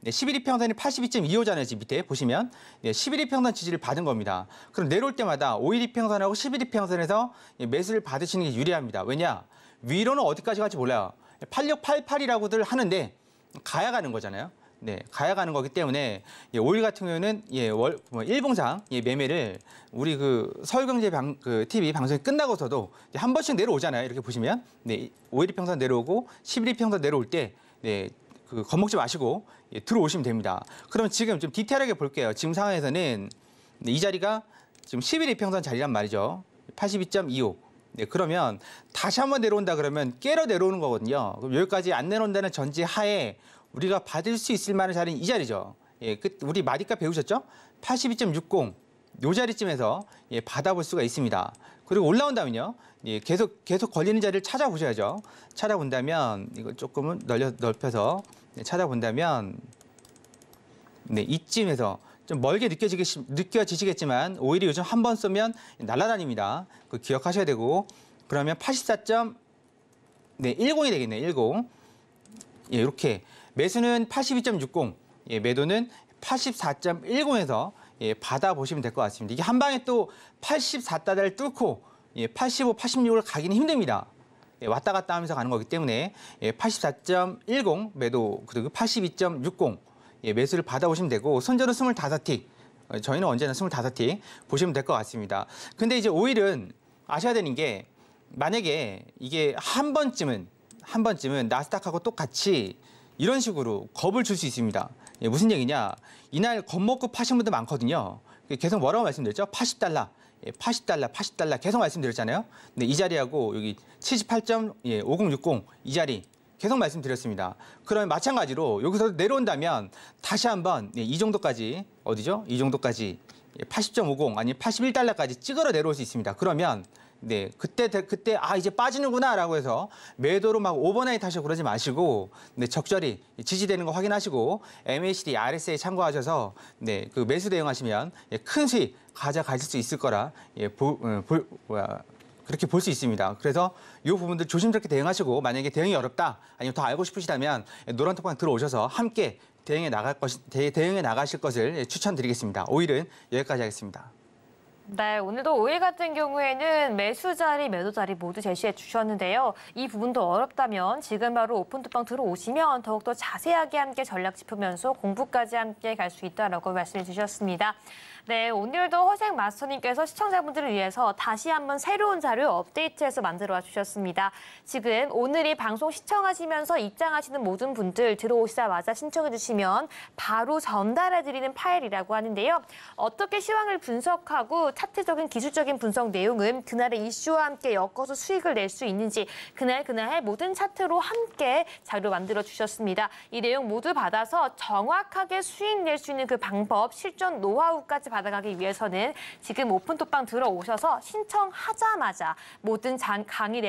Speaker 3: 네, 11일 평선이 82.25잖아요. 지금 밑에 보시면 네, 11일 평선 지지를 받은 겁니다. 그럼 내려올 때마다 5일 평선하고 11일 평선에서 매수를 받으시는 게 유리합니다. 왜냐? 위로는 어디까지 갈지 몰라요. 8688이라고들 하는데 가야 가는 거잖아요. 네, 가야 가는 거기 때문에 5일 같은 경우는 일봉상 매매를 우리 그 서울경제 TV 방송이 끝나고서도 한 번씩 내려오잖아요. 이렇게 보시면 네, 5일 평선 내려오고 11일 평선 내려올 때 네, 겁먹지 마시고 들어오시면 됩니다. 그럼 지금 좀 디테일하게 볼게요. 지금 상황에서는 이 자리가 지금 11일 평선 자리란 말이죠. 82.25. 네, 그러면 다시 한번 내려온다 그러면 깨러 내려오는 거거든요. 그럼 여기까지 안 내려온다는 전제 하에 우리가 받을 수 있을 만한 자리는 이 자리죠. 예, 우리 마디값 배우셨죠? 82.60. 이 자리쯤에서 받아볼 수가 있습니다. 그리고 올라온다면요. 예, 계속 걸리는 자리를 찾아보셔야죠. 찾아본다면 이거 조금은 넓혀서 찾아본다면 네, 이쯤에서 좀 멀게 느껴지시겠지만 오일이 요즘 한 번 쏘면 날아다닙니다. 그 기억하셔야 되고 그러면 84.10이 되겠네요. 10. 예, 이렇게 매수는 82.60, 예, 매도는 84.10에서 예, 받아보시면 될 것 같습니다. 이게 한 방에 또 84달러를 뚫고 예, 85, 86을 가기는 힘듭니다. 예, 왔다 갔다 하면서 가는 거기 때문에 예, 84.10 매도 그리고 82.60 예, 매수를 받아보시면 되고 손절은 25틱. 저희는 언제나 25틱 보시면 될 것 같습니다. 근데 이제 오일은 아셔야 되는 게 만약에 이게 한 번쯤은 나스닥하고 똑같이 이런 식으로 겁을 줄 수 있습니다. 예, 무슨 얘기냐? 이날 겁먹고 파신 분들 많거든요. 계속 뭐라고 말씀드렸죠? 80달러. 80달러 계속 말씀드렸잖아요. 근데 이 자리하고 여기 78.5060 이 자리 계속 말씀드렸습니다. 그러면 마찬가지로 여기서 내려온다면 다시 한번 이 정도까지 어디죠? 이 정도까지 80.50 아니 81달러까지 찍으러 내려올 수 있습니다. 그러면 네, 그때 이제 빠지는구나라고 해서 매도로 막 오버나잇 하시고 그러지 마시고 네, 적절히 지지되는 거 확인하시고 MACD, RSA 참고하셔서 네, 그 매수 대응하시면 큰 수익 가져가실 수 있을 거라 그렇게 볼 수 있습니다. 그래서 이 부분들 조심스럽게 대응하시고 만약에 대응이 어렵다 아니면 더 알고 싶으시다면 노란톡방 들어오셔서 함께 대응해 나가실 것을 추천드리겠습니다. 오일은 여기까지 하겠습니다.
Speaker 2: 네, 오늘도 5일 같은 경우에는 매수 자리, 매도 자리 모두 제시해 주셨는데요. 이 부분도 어렵다면 지금 바로 오픈투방 들어오시면 더욱더 자세하게 함께 전략 짚으면서 공부까지 함께 갈 수 있다라고 말씀해 주셨습니다. 네, 오늘도 허생 마스터님께서 시청자분들을 위해서 다시 한번 새로운 자료 업데이트해서 만들어 와 주셨습니다. 지금 오늘 이 방송 시청하시면서 입장하시는 모든 분들 들어오시자마자 신청해 주시면 바로 전달해 드리는 파일이라고 하는데요. 어떻게 시황을 분석하고 차트적인 기술적인 분석 내용은 그날의 이슈와 함께 엮어서 수익을 낼 수 있는지 그날의 모든 차트로 함께 자료 만들어 주셨습니다. 이 내용 모두 받아서 정확하게 수익 낼 수 있는 그 방법, 실전 노하우까지 받아가기 위해서는 지금 오픈톡방 들어오셔서 신청하자마자 모든 강의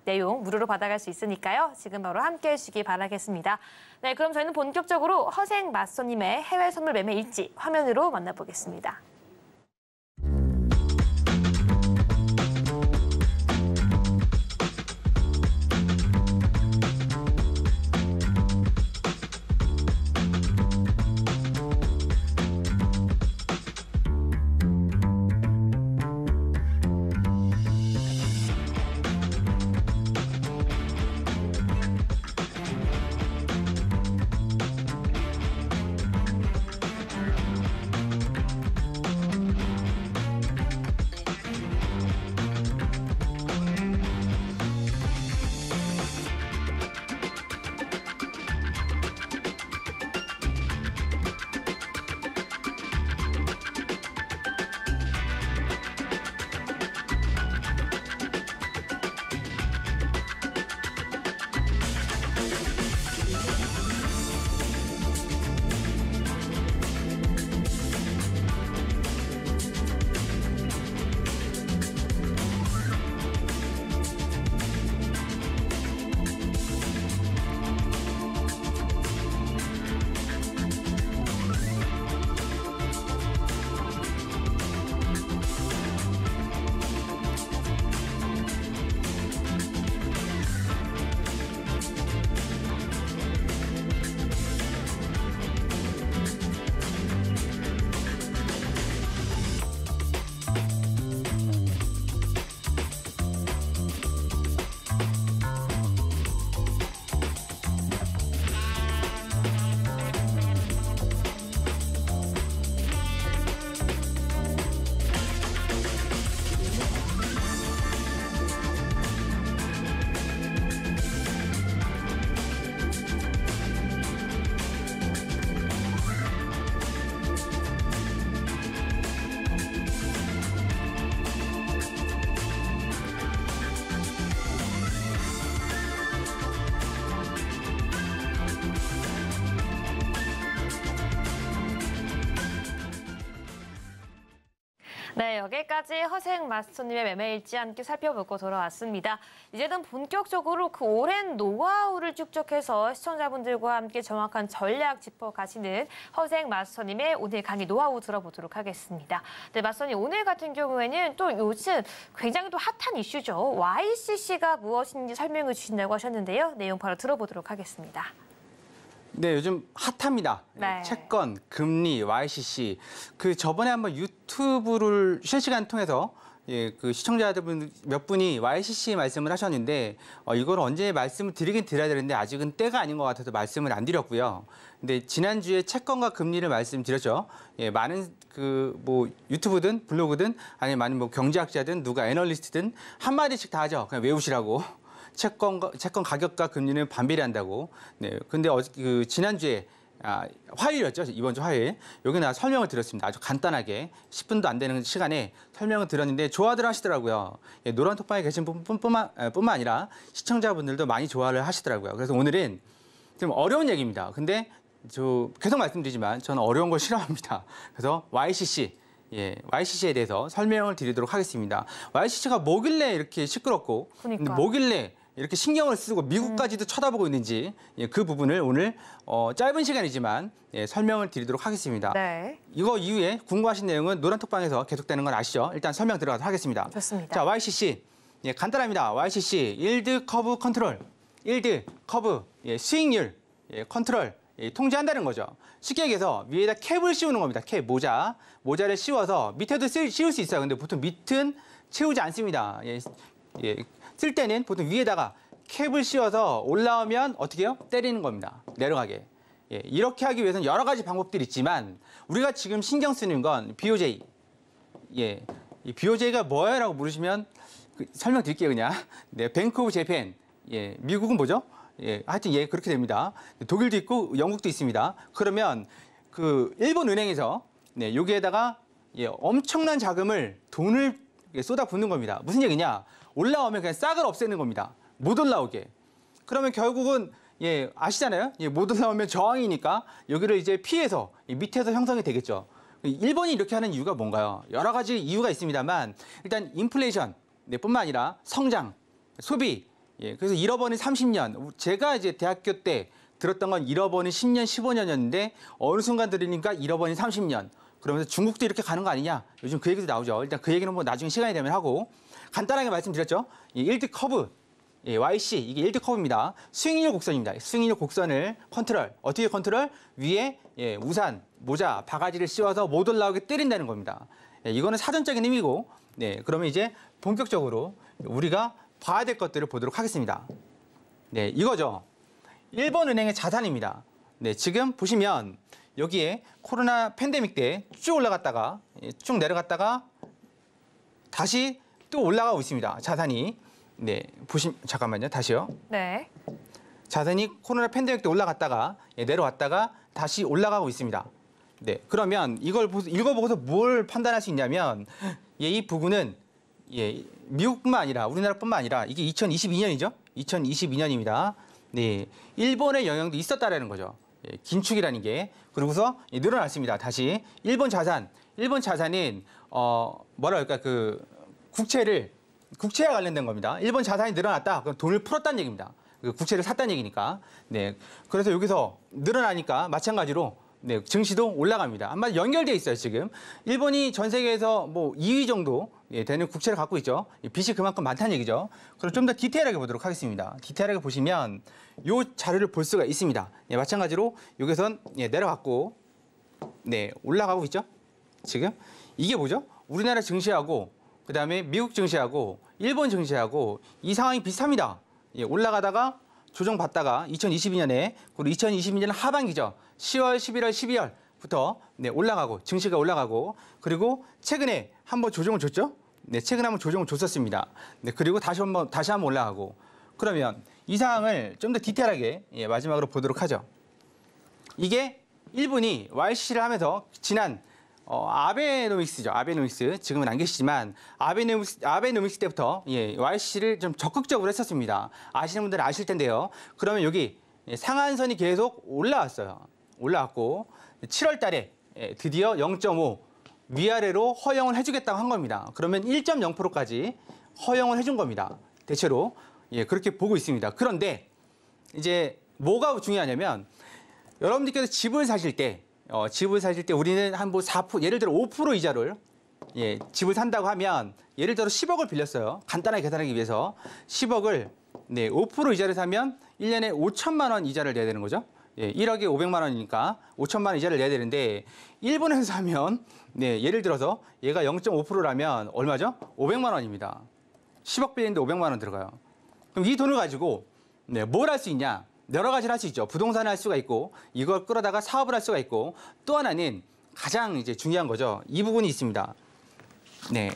Speaker 2: 내용 무료로 받아갈 수 있으니까요. 지금 바로 함께해 주시기 바라겠습니다. 네, 그럼 저희는 본격적으로 허생 마스터님의 해외 선물 매매 일지 화면으로 만나보겠습니다. 네, 여기까지 허생 마스터님의 매매일지 함께 살펴보고 돌아왔습니다. 이제는 본격적으로 그 오랜 노하우를 축적해서 시청자분들과 함께 정확한 전략 짚어가시는 허생 마스터님의 오늘 강의 노하우 들어보도록 하겠습니다. 네, 마스터님 오늘 같은 경우에는 또 요즘 굉장히 또 핫한 이슈죠. YCC가 무엇인지 설명해 주신다고 하셨는데요. 내용 바로 들어보도록 하겠습니다.
Speaker 3: 네, 요즘 핫합니다.
Speaker 2: 네.
Speaker 3: 채권, 금리, YCC. 그 저번에 한번 유튜브를 실시간 통해서 그 시청자분 몇 분이 YCC 말씀을 하셨는데 이걸 언제 말씀을 드리긴 드려야 되는데 아직은 때가 아닌 것 같아서 말씀을 안 드렸고요. 근데 지난주에 채권과 금리를 말씀드렸죠. 많은 뭐 유튜브든 블로그든 아니면 많은 뭐 경제학자든 누가 애널리스트든 한 마디씩 다 하죠. 그냥 외우시라고. 채권 가격과 금리는 반비례한다고. 네, 근데 그 지난주에 화요일이었죠. 이번 주 화요일. 여기 나 설명을 드렸습니다. 아주 간단하게 10분도 안 되는 시간에 설명을 드렸는데 좋아들 하시더라고요. 노란 톡방에 계신 분뿐만 아니라 시청자분들도 많이 좋아를 하시더라고요. 그래서 오늘은 좀 어려운 얘기입니다. 근데 저 계속 말씀드리지만 저는 어려운 걸 싫어합니다. 그래서 YCC에 대해서 설명을 드리도록 하겠습니다. YCC가 뭐길래 이렇게 시끄럽고 근데 뭐길래 이렇게 신경을 쓰고 미국까지도 쳐다보고 있는지 그 부분을 오늘 짧은 시간이지만 설명을 드리도록 하겠습니다.
Speaker 2: 네.
Speaker 3: 이거 이후에 궁금하신 내용은 노란톡방에서 계속되는 건 아시죠? 일단 설명 들어가도록 하겠습니다.
Speaker 2: 좋습니다.
Speaker 3: 자, YCC. 간단합니다. YCC, 일드 커브 컨트롤. 일드 커브, 수익률, 컨트롤. 통제한다는 거죠. 쉽게 얘기해서 위에다 캡을 씌우는 겁니다. 캡, 모자를 씌워서 밑에도 씌울 수 있어요. 근데 보통 밑은 채우지 않습니다. 쓸 때는 보통 위에다가 캡을 씌워서 올라오면 어떻게 해요? 때리는 겁니다. 내려가게. 이렇게 하기 위해서는 여러 가지 방법들이 있지만 우리가 지금 신경 쓰는 건 BOJ. 이 BOJ가 뭐예요? 라고 물으시면 설명드릴게요, 그냥. 네, 뱅크 오브 재팬. 미국은 뭐죠? 하여튼 그렇게 됩니다. 독일도 있고 영국도 있습니다. 그러면 그 일본 은행에서 여기에다가 엄청난 자금을 돈을 쏟아붓는 겁니다. 무슨 얘기냐? 올라오면 그냥 싹을 없애는 겁니다. 못 올라오게. 그러면 결국은 아시잖아요. 못 올라오면 저항이니까 여기를 이제 피해서 밑에서 형성이 되겠죠. 일본이 이렇게 하는 이유가 뭔가요? 여러 가지 이유가 있습니다만 일단 인플레이션 뿐만 아니라 성장, 소비. 그래서 잃어버린 30년. 제가 이제 대학교 때 들었던 건 잃어버린 10년, 15년이었는데 어느 순간 들으니까 잃어버린 30년. 그러면서 중국도 이렇게 가는 거 아니냐? 요즘 그 얘기도 나오죠. 일단 그 얘기는 뭐 나중에 시간이 되면 하고 간단하게 말씀드렸죠. 일드 커브. YC 이게 일드 커브입니다. 스윙률 곡선입니다. 스윙률 곡선을 컨트롤. 어떻게 컨트롤? 위에 우산, 모자, 바가지를 씌워서 못 올라오게 때린다는 겁니다. 이거는 사전적인 의미고 그러면 이제 본격적으로 우리가 봐야 될 것들을 보도록 하겠습니다. 이거죠. 일본은행의 자산입니다. 지금 보시면 여기에 코로나 팬데믹 때 쭉 올라갔다가 쭉 내려갔다가 다시 또 올라가고 있습니다. 자산이. 잠깐만요. 다시요.
Speaker 2: 네.
Speaker 3: 자산이 코로나 팬데믹 때 올라갔다가 내려왔다가 다시 올라가고 있습니다. 그러면 이걸 읽어보고서 뭘 판단할 수 있냐면 이 부분은 미국뿐만 아니라 우리나라뿐만 아니라 이게 2022년이죠. 2022년입니다. 일본의 영향도 있었다라는 거죠. 긴축이라는 게. 그러고서 늘어났습니다. 다시 일본 자산은 뭐라 할까 그 국채와 관련된 겁니다. 일본 자산이 늘어났다. 그럼 돈을 풀었다는 얘기입니다. 그 국채를 샀다는 얘기니까. 그래서 여기서 늘어나니까 마찬가지로 증시도 올라갑니다. 아마 연결돼 있어요, 지금. 일본이 전 세계에서 뭐 2위 정도 되는 국채를 갖고 있죠. 빚이 그만큼 많다는 얘기죠. 그럼 좀 더 디테일하게 보도록 하겠습니다. 디테일하게 보시면 이 자료를 볼 수가 있습니다. 마찬가지로 여기선 내려갔고 올라가고 있죠. 지금 이게 뭐죠? 우리나라 증시하고 그다음에 미국 증시하고 일본 증시하고 이 상황이 비슷합니다. 올라가다가 조정받다가 2022년에 그리고 2022년 하반기죠. 10월, 11월, 12월부터 올라가고 증시가 올라가고 그리고 최근에 한번 조정을 줬죠. 최근에 한번 조정을 줬었습니다. 그리고 다시 한번 올라가고 그러면 이 상황을 좀 더 디테일하게 마지막으로 보도록 하죠. 이게 일본이 YC를 하면서 지난 아베노믹스죠. 아베노믹스. 지금은 안 계시지만 아베노믹스 때부터 YC를 좀 적극적으로 했었습니다. 아시는 분들은 아실 텐데요. 그러면 여기 상한선이 계속 올라왔어요. 올라왔고 7월 달에 드디어 0.5 위아래로 허용을 해주겠다고 한 겁니다. 그러면 1.0%까지 허용을 해준 겁니다. 대체로 그렇게 보고 있습니다. 그런데 이제 뭐가 중요하냐면 여러분들께서 집을 사실 때 우리는 한 뭐 4%, 예를 들어 5% 이자를 집을 산다고 하면 예를 들어 10억을 빌렸어요. 간단하게 계산하기 위해서 10억을 5% 이자를 사면 1년에 5천만 원 이자를 내야 되는 거죠. 1억에 500만 원이니까 5천만 원 이자를 내야 되는데 일본에서 사면 예를 들어서 얘가 0.5%라면 얼마죠? 500만 원입니다. 10억 빌리는데 500만 원 들어가요. 그럼 이 돈을 가지고 뭘 할 수 있냐? 여러 가지를 할 수 있죠. 부동산을 할 수가 있고 이걸 끌어다가 사업을 할 수가 있고 또 하나는 가장 이제 중요한 거죠. 이 부분이 있습니다.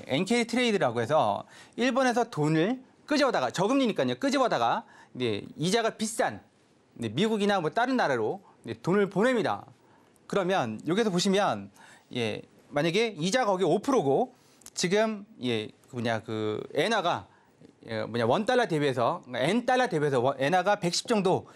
Speaker 3: NK 트레이드라고 해서 일본에서 돈을 끄집어다가 저금리니까요. 끄집어다가 이자가 비싼 미국이나 뭐 다른 나라로 돈을 보냅니다. 그러면 여기서 보시면 만약에 이자 거기 5%고 지금 엔화가 원달러 대비해서 N달러 대비해서 엔화가 110 정도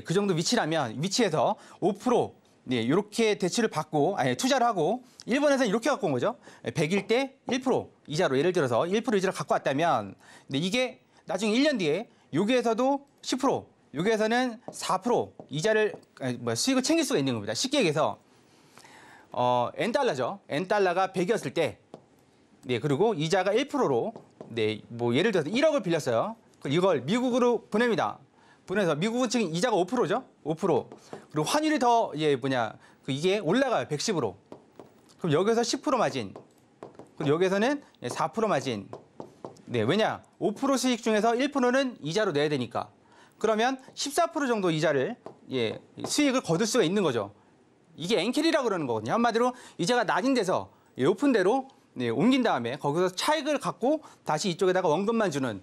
Speaker 3: 그 정도 위치에서 5% 이렇게 대출을 받고 투자를 하고 일본에서는 이렇게 갖고 온 거죠. 100일 때 1% 이자로 예를 들어서 1% 이자를 갖고 왔다면 이게 나중에 1년 뒤에 여기에서도 10% 여기에서는 4% 이자를 수익을 챙길 수가 있는 겁니다. 쉽게 얘기해서 N달러죠. N달러가 100이었을 때 그리고 이자가 1%로 뭐 예를 들어서 1억을 빌렸어요. 이걸 미국으로 보냅니다. 보내서 미국은 지금 이자가 5%죠. 5%. 그리고 환율이 더 이게 올라가요. 110으로. 그럼 여기서 10% 마진. 그리고 여기서는 4% 마진. 네, 왜냐? 5% 수익 중에서 1%는 이자로 내야 되니까. 그러면 14% 정도 이자를 수익을 거둘 수가 있는 거죠. 이게 엔캐리라고 그러는 거거든요. 한마디로 이자가 낮은 데서 높은 데로 옮긴 다음에 거기서 차익을 갖고 다시 이쪽에다가 원금만 주는.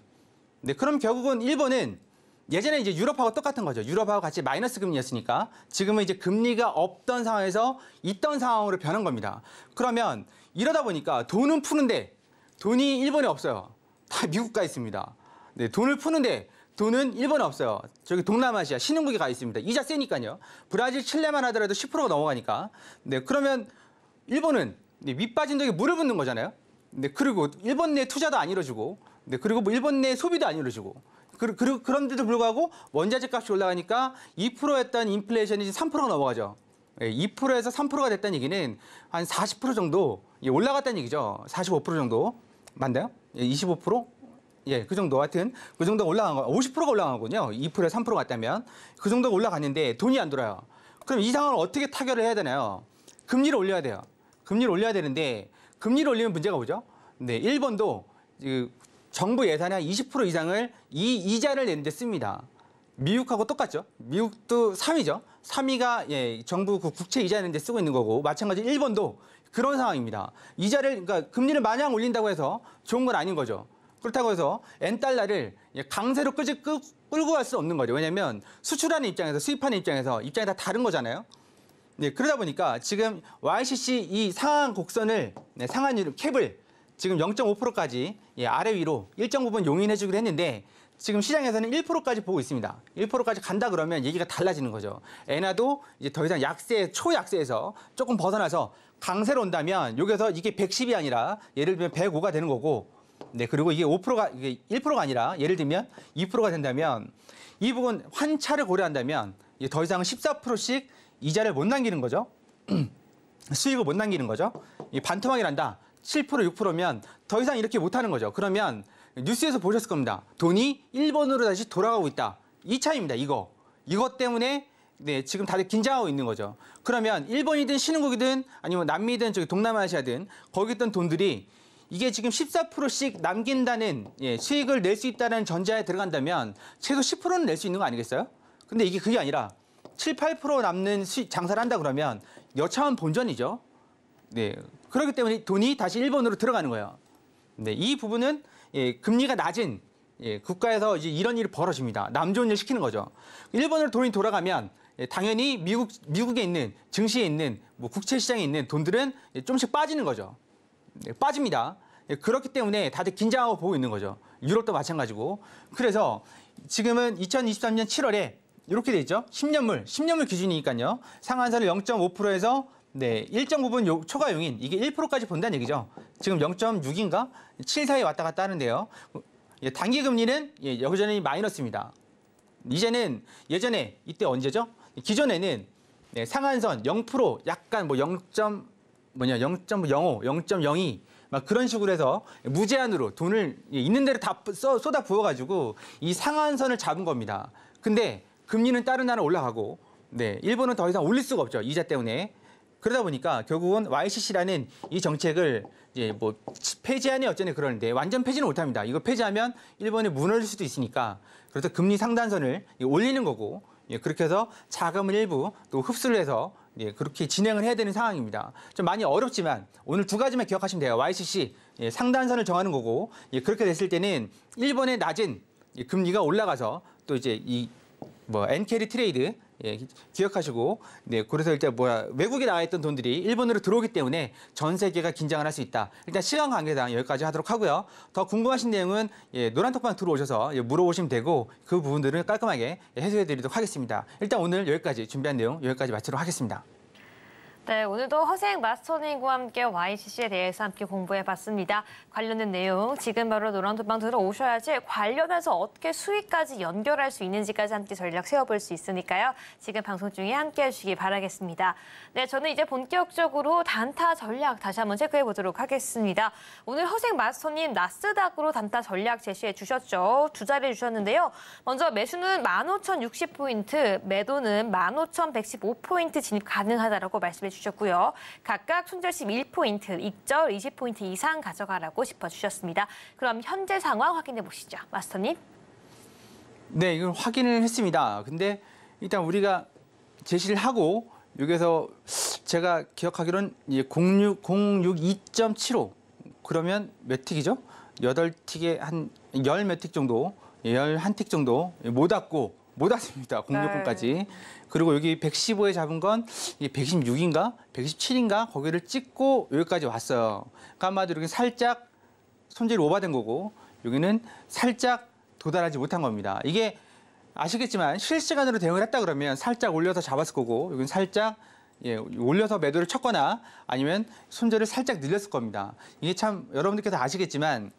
Speaker 3: 네, 그럼 결국은 일본은 예전에 이제 유럽하고 똑같은 거죠. 유럽하고 같이 마이너스 금리였으니까 지금은 이제 금리가 없던 상황에서 있던 상황으로 변한 겁니다. 그러면 이러다 보니까 돈은 푸는데 돈이 일본에 없어요. 다 미국 가 있습니다. 네, 돈을 푸는데 돈은 일본에 없어요. 저기 동남아시아 신흥국에 가 있습니다. 이자 세니까요. 브라질, 칠레만 하더라도 10%가 넘어가니까. 네, 그러면 일본은 밑 빠진 독에 물을 붓는 거잖아요. 네, 그리고 일본 내 투자도 안 이루어지고, 네, 그리고 뭐 일본 내 소비도 안 이루어지고, 그런데도 불구하고 원자재 값이 올라가니까 2%였던 인플레이션이 3%가 넘어가죠. 2%에서 3%가 됐다는 얘기는 한 40% 정도 올라갔다는 얘기죠. 45% 정도 맞나요? 25%? 예, 그 정도. 하여튼 그 정도 올라간 거, 50%가 올라간 거군요. 2%에 3% 갔다면 그 정도가 올라갔는데 돈이 안 돌아요. 그럼 이 상황을 어떻게 타결을 해야 되나요? 금리를 올려야 돼요. 금리를 올려야 되는데 금리를 올리면 문제가 뭐죠? 네, 일본도 정부 예산의 20% 이상을 이 이자를 내는데 씁니다. 미국하고 똑같죠. 미국도 3위죠. 3위가 정부 국채 이자 내는데 쓰고 있는 거고 마찬가지로 일본도 그런 상황입니다. 그러니까 금리를 마냥 올린다고 해서 좋은 건 아닌 거죠. 그렇다고 해서 엔달러를 강세로 끌고 갈 수 없는 거죠. 왜냐하면 수출하는 입장에서 수입하는 입장이 다 다른 거잖아요. 네, 그러다 보니까 지금 YCC 이 상한 곡선을 상한 캡을 지금 0.5%까지 아래 위로 일정 부분 용인해 주기로 했는데 지금 시장에서는 1%까지 보고 있습니다. 1%까지 간다 그러면 얘기가 달라지는 거죠. 엔화도 이제 더 이상 초약세에서 조금 벗어나서 강세로 온다면 여기서 이게 110이 아니라 예를 들면 105가 되는 거고, 네, 그리고 이게 1%가 아니라 예를 들면 2%가 된다면 이 부분 환차를 고려한다면 더 이상은 14%씩 이자를 못 남기는 거죠. 수익을 못 남기는 거죠. 반토막이 난다. 7%, 6%면 더 이상 이렇게 못하는 거죠. 그러면 뉴스에서 보셨을 겁니다. 돈이 일본으로 다시 돌아가고 있다. 이 차이입니다. 이것 때문에 지금 다들 긴장하고 있는 거죠. 그러면 일본이든 신흥국이든 아니면 남미든 저기 동남아시아든 거기 있던 돈들이 이게 지금 14%씩 남긴다는 수익을 낼 수 있다는 전제에 들어간다면 최소 10%는 낼 수 있는 거 아니겠어요? 근데 이게 그게 아니라 7, 8% 남는 장사를 한다 그러면 여차원 본전이죠. 네, 그렇기 때문에 돈이 다시 일본으로 들어가는 거예요. 네, 이 부분은 금리가 낮은 국가에서 이제 이런 일이 벌어집니다. 남 좋은 일 시키는 거죠. 일본으로 돈이 돌아가면 당연히 미국에 있는 증시에 있는 뭐 국채 시장에 있는 돈들은 좀씩 빠지는 거죠. 네, 빠집니다. 그렇기 때문에 다들 긴장하고 보고 있는 거죠. 유럽도 마찬가지고. 그래서 지금은 2023년 7월에 이렇게 돼 있죠. 10년물 기준이니까요. 상한선을 0.5%에서 일정 부분 초과 용인, 이게 1%까지 본다는 얘기죠. 지금 0.6인가? 7 사이에 왔다 갔다 하는데요. 단기 금리는 여전히 마이너스입니다. 이제는 예전에 이때 언제죠? 기존에는 상한선 0% 약간 뭐 0.05, 0.02 막 그런 식으로 해서 무제한으로 돈을 있는 대로 다 쏟아 부어가지고 이 상한선을 잡은 겁니다. 근데 금리는 다른 나라 올라가고, 일본은 더 이상 올릴 수가 없죠. 이자 때문에. 그러다 보니까 결국은 YCC라는 이 정책을 이제 뭐 폐지하니 어쩌니 그러는데 완전 폐지는 못합니다. 이거 폐지하면 일본이 무너질 수도 있으니까 그래서 금리 상단선을 올리는 거고, 그렇게 해서 자금을 일부 또 흡수를 해서 그렇게 진행을 해야 되는 상황입니다. 좀 많이 어렵지만 오늘 두 가지만 기억하시면 돼요. YCC 상단선을 정하는 거고, 그렇게 됐을 때는 일본의 낮은 금리가 올라가서 또 이제 엔캐리 트레이드 기억하시고, 그래서 일단 외국에 나와 있던 돈들이 일본으로 들어오기 때문에 전 세계가 긴장을 할 수 있다. 일단 시간 관계상 여기까지 하도록 하고요. 더 궁금하신 내용은 노란톡방 들어오셔서 물어보시면 되고 그 부분들을 깔끔하게 해소해 드리도록 하겠습니다. 일단 오늘 여기까지 준비한 내용 여기까지 마치도록 하겠습니다.
Speaker 2: 네, 오늘도 허생 마스터님과 함께 YCC에 대해서 함께 공부해봤습니다. 관련된 내용 지금 바로 노란톡방 들어오셔야지 관련해서 어떻게 수익까지 연결할 수 있는지까지 함께 전략 세워볼 수 있으니까요. 지금 방송 중에 함께 해주시기 바라겠습니다. 네, 저는 이제 본격적으로 단타 전략 다시 한번 체크해보도록 하겠습니다. 오늘 허생 마스터님 나스닥으로 단타 전략 제시해 주셨죠. 두 자리 주셨는데요. 먼저 매수는 15,060포인트, 매도는 15,115포인트 진입 가능하다라고 말씀해 주셨고요. 각각 손절시 1포인트, 익절 20포인트 이상 가져가라고 짚어주셨습니다. 그럼 현재 상황 확인해 보시죠. 마스터님.
Speaker 3: 네, 이걸 확인을 했습니다. 근데 일단 우리가 제시를 하고 여기서 제가 기억하기로는 062.75 그러면 몇 틱이죠? 8틱에 한 10 몇 틱 정도, 11틱 정도 못 왔습니다. 06분까지. 그리고 여기 115에 잡은 건 116인가 117인가 거기를 찍고 여기까지 왔어요. 그러니까 한마디로 여기 살짝 손질이 오버된 거고 여기는 살짝 도달하지 못한 겁니다. 이게 아시겠지만 실시간으로 대응을 했다 그러면 살짝 올려서 잡았을 거고 여기는 살짝 올려서 매도를 쳤거나 아니면 손절을 살짝 늘렸을 겁니다. 이게 참 여러분들께서 아시겠지만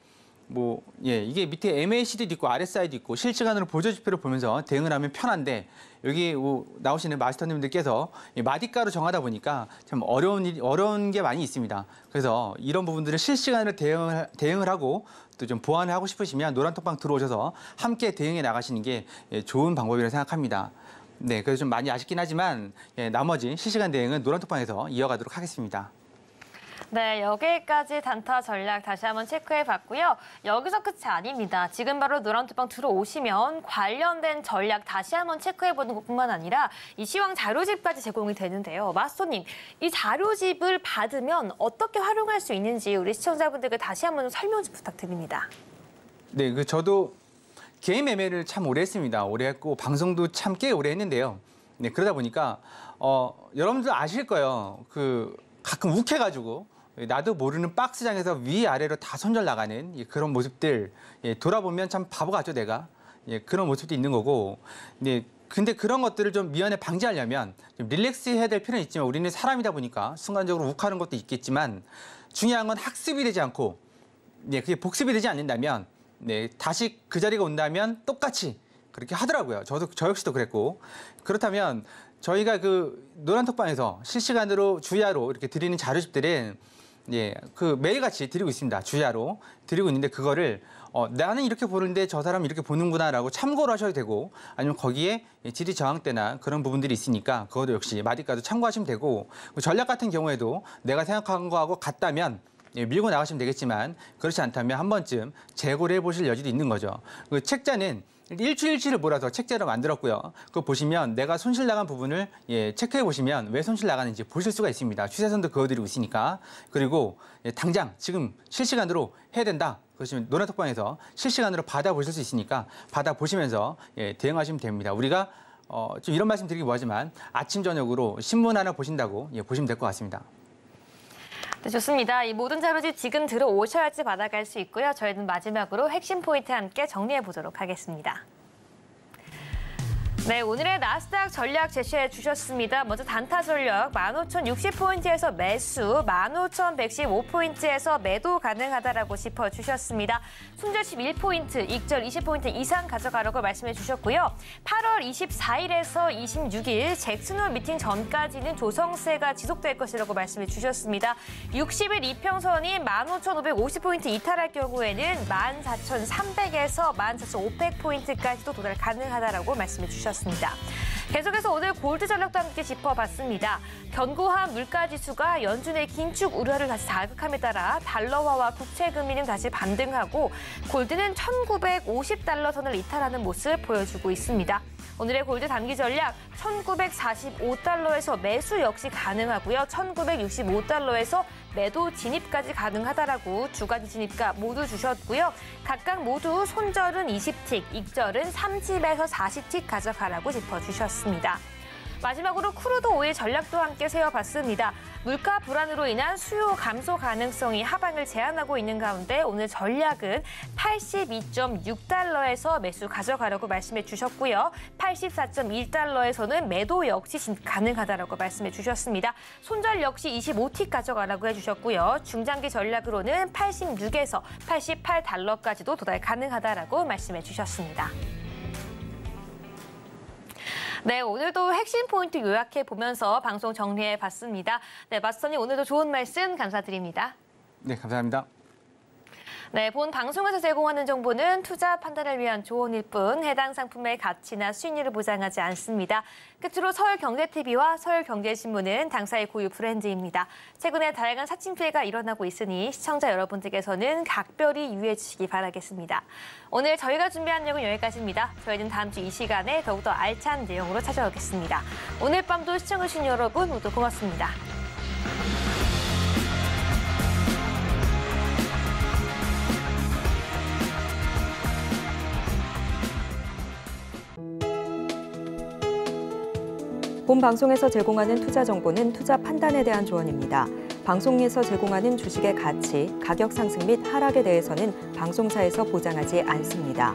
Speaker 3: 이게 밑에 MACD도 있고 RSI도 있고 실시간으로 보조지표를 보면서 대응을 하면 편한데 여기 나오시는 마스터님들께서 마디가로 정하다 보니까 참 어려운 게 많이 있습니다. 그래서 이런 부분들을 실시간으로 대응을 하고 또 좀 보완을 하고 싶으시면 노란톡방 들어오셔서 함께 대응해 나가시는 게 좋은 방법이라고 생각합니다. 네, 그래서 좀 많이 아쉽긴 하지만 나머지 실시간 대응은 노란톡방에서 이어가도록 하겠습니다.
Speaker 2: 네, 여기까지 단타 전략 다시 한번 체크해봤고요. 여기서 끝이 아닙니다. 지금 바로 노란톡방 들어오시면 관련된 전략 다시 한번 체크해보는 것뿐만 아니라 이 시황 자료집까지 제공이 되는데요. 마스터님, 이 자료집을 받으면 어떻게 활용할 수 있는지 우리 시청자분들께 다시 한번 설명 좀 부탁드립니다.
Speaker 3: 네, 저도 개인 매매를 참 오래 했습니다. 오래 했고 방송도 참 꽤 오래 했는데요. 네, 그러다 보니까 여러분들 아실 거예요. 가끔 욱해가지고 나도 모르는 박스장에서 위아래로 다 손절 나가는 그런 모습들 돌아보면 참 바보 같죠, 내가. 그런 모습도 있는 거고. 근데 그런 것들을 좀 미연에 방지하려면 좀 릴렉스 해야 될 필요는 있지만 우리는 사람이다 보니까 순간적으로 욱하는 것도 있겠지만 중요한 건 학습이 되지 않고 그게 복습이 되지 않는다면 다시 그 자리가 온다면 똑같이 그렇게 하더라고요. 저 역시도 그랬고. 그렇다면 저희가 노란톡방에서 실시간으로 주야로 이렇게 드리는 자료집들은 매일같이 드리고 있습니다. 주야로 드리고 있는데 그거를 나는 이렇게 보는데 저 사람은 이렇게 보는구나라고 참고를 하셔도 되고 아니면 거기에 지리 저항 때나 그런 부분들이 있으니까 그것도 역시 마디가도 참고하시면 되고 전략 같은 경우에도 내가 생각한 거하고 같다면 밀고 나가시면 되겠지만 그렇지 않다면 한 번쯤 재고를 해보실 여지도 있는 거죠. 책자는 일주일치를 몰아서 책자로 만들었고요. 그거 보시면 내가 손실 나간 부분을 체크해 보시면 왜 손실 나가는지 보실 수가 있습니다. 추세선도 그어드리고 있으니까. 그리고 당장 지금 실시간으로 해야 된다. 그러시면 노란톡방에서 실시간으로 받아보실 수 있으니까 받아보시면서 대응하시면 됩니다. 우리가 좀 이런 말씀 드리기 뭐하지만 아침 저녁으로 신문 하나 보신다고 보시면 될 것 같습니다.
Speaker 2: 네, 좋습니다. 이 모든 자료집 지금 들어오셔야지 받아갈 수 있고요. 저희는 마지막으로 핵심 포인트 함께 정리해 보도록 하겠습니다. 네, 오늘의 나스닥 전략 제시해 주셨습니다. 먼저 단타 전략 15,060포인트에서 매수, 15,115포인트에서 매도 가능하다라고 짚어주셨습니다. 손절 11포인트, 익절 20포인트 이상 가져가라고 말씀해 주셨고요. 8월 24일에서 26일 잭슨홀 미팅 전까지는 조성세가 지속될 것이라고 말씀해 주셨습니다. 60일 이평선인 15,550포인트 이탈할 경우에는 14,300에서 14,500포인트까지도 도달 가능하다라고 말씀해 주셨습니다. 계속해서 오늘 골드 전략도 함께 짚어봤습니다. 견고한 물가지수가 연준의 긴축 우려를 다시 자극함에 따라 달러화와 국채금리는 다시 반등하고 골드는 1,950달러 선을 이탈하는 모습 보여주고 있습니다. 오늘의 골드 단기 전략 1,945달러에서 매수 역시 가능하고요. 1,965달러에서 매도 진입까지 가능하다라고 두 가지 진입가 모두 주셨고요. 각각 모두 손절은 20틱, 익절은 30에서 40틱 가져가라고 짚어주셨습니다. 마지막으로 크루드 오일 전략도 함께 세워봤습니다. 물가 불안으로 인한 수요 감소 가능성이 하방을 제한하고 있는 가운데 오늘 전략은 82.6달러에서 매수 가져가려고 말씀해 주셨고요. 84.1달러에서는 매도 역시 가능하다라고 말씀해 주셨습니다. 손절 역시 25틱 가져가라고 해주셨고요. 중장기 전략으로는 86에서 88달러까지도 도달 가능하다라고 말씀해 주셨습니다. 네, 오늘도 핵심 포인트 요약해 보면서 방송 정리해 봤습니다. 네, 마스터님 오늘도 좋은 말씀 감사드립니다.
Speaker 3: 네, 감사합니다.
Speaker 2: 네, 본 방송에서 제공하는 정보는 투자 판단을 위한 조언일 뿐 해당 상품의 가치나 수익률을 보장하지 않습니다. 끝으로 서울경제TV와 서울경제신문은 당사의 고유 브랜드입니다. 최근에 다양한 사칭 피해가 일어나고 있으니 시청자 여러분들께서는 각별히 유의해 주시기 바라겠습니다. 오늘 저희가 준비한 내용은 여기까지입니다. 저희는 다음 주 이 시간에 더욱더 알찬 내용으로 찾아오겠습니다. 오늘 밤도 시청해주신 여러분 모두 고맙습니다.
Speaker 1: 본 방송에서 제공하는 투자 정보는 투자 판단에 대한 조언입니다. 방송에서 제공하는 주식의 가치, 가격 상승 및 하락에 대해서는 방송사에서 보장하지 않습니다.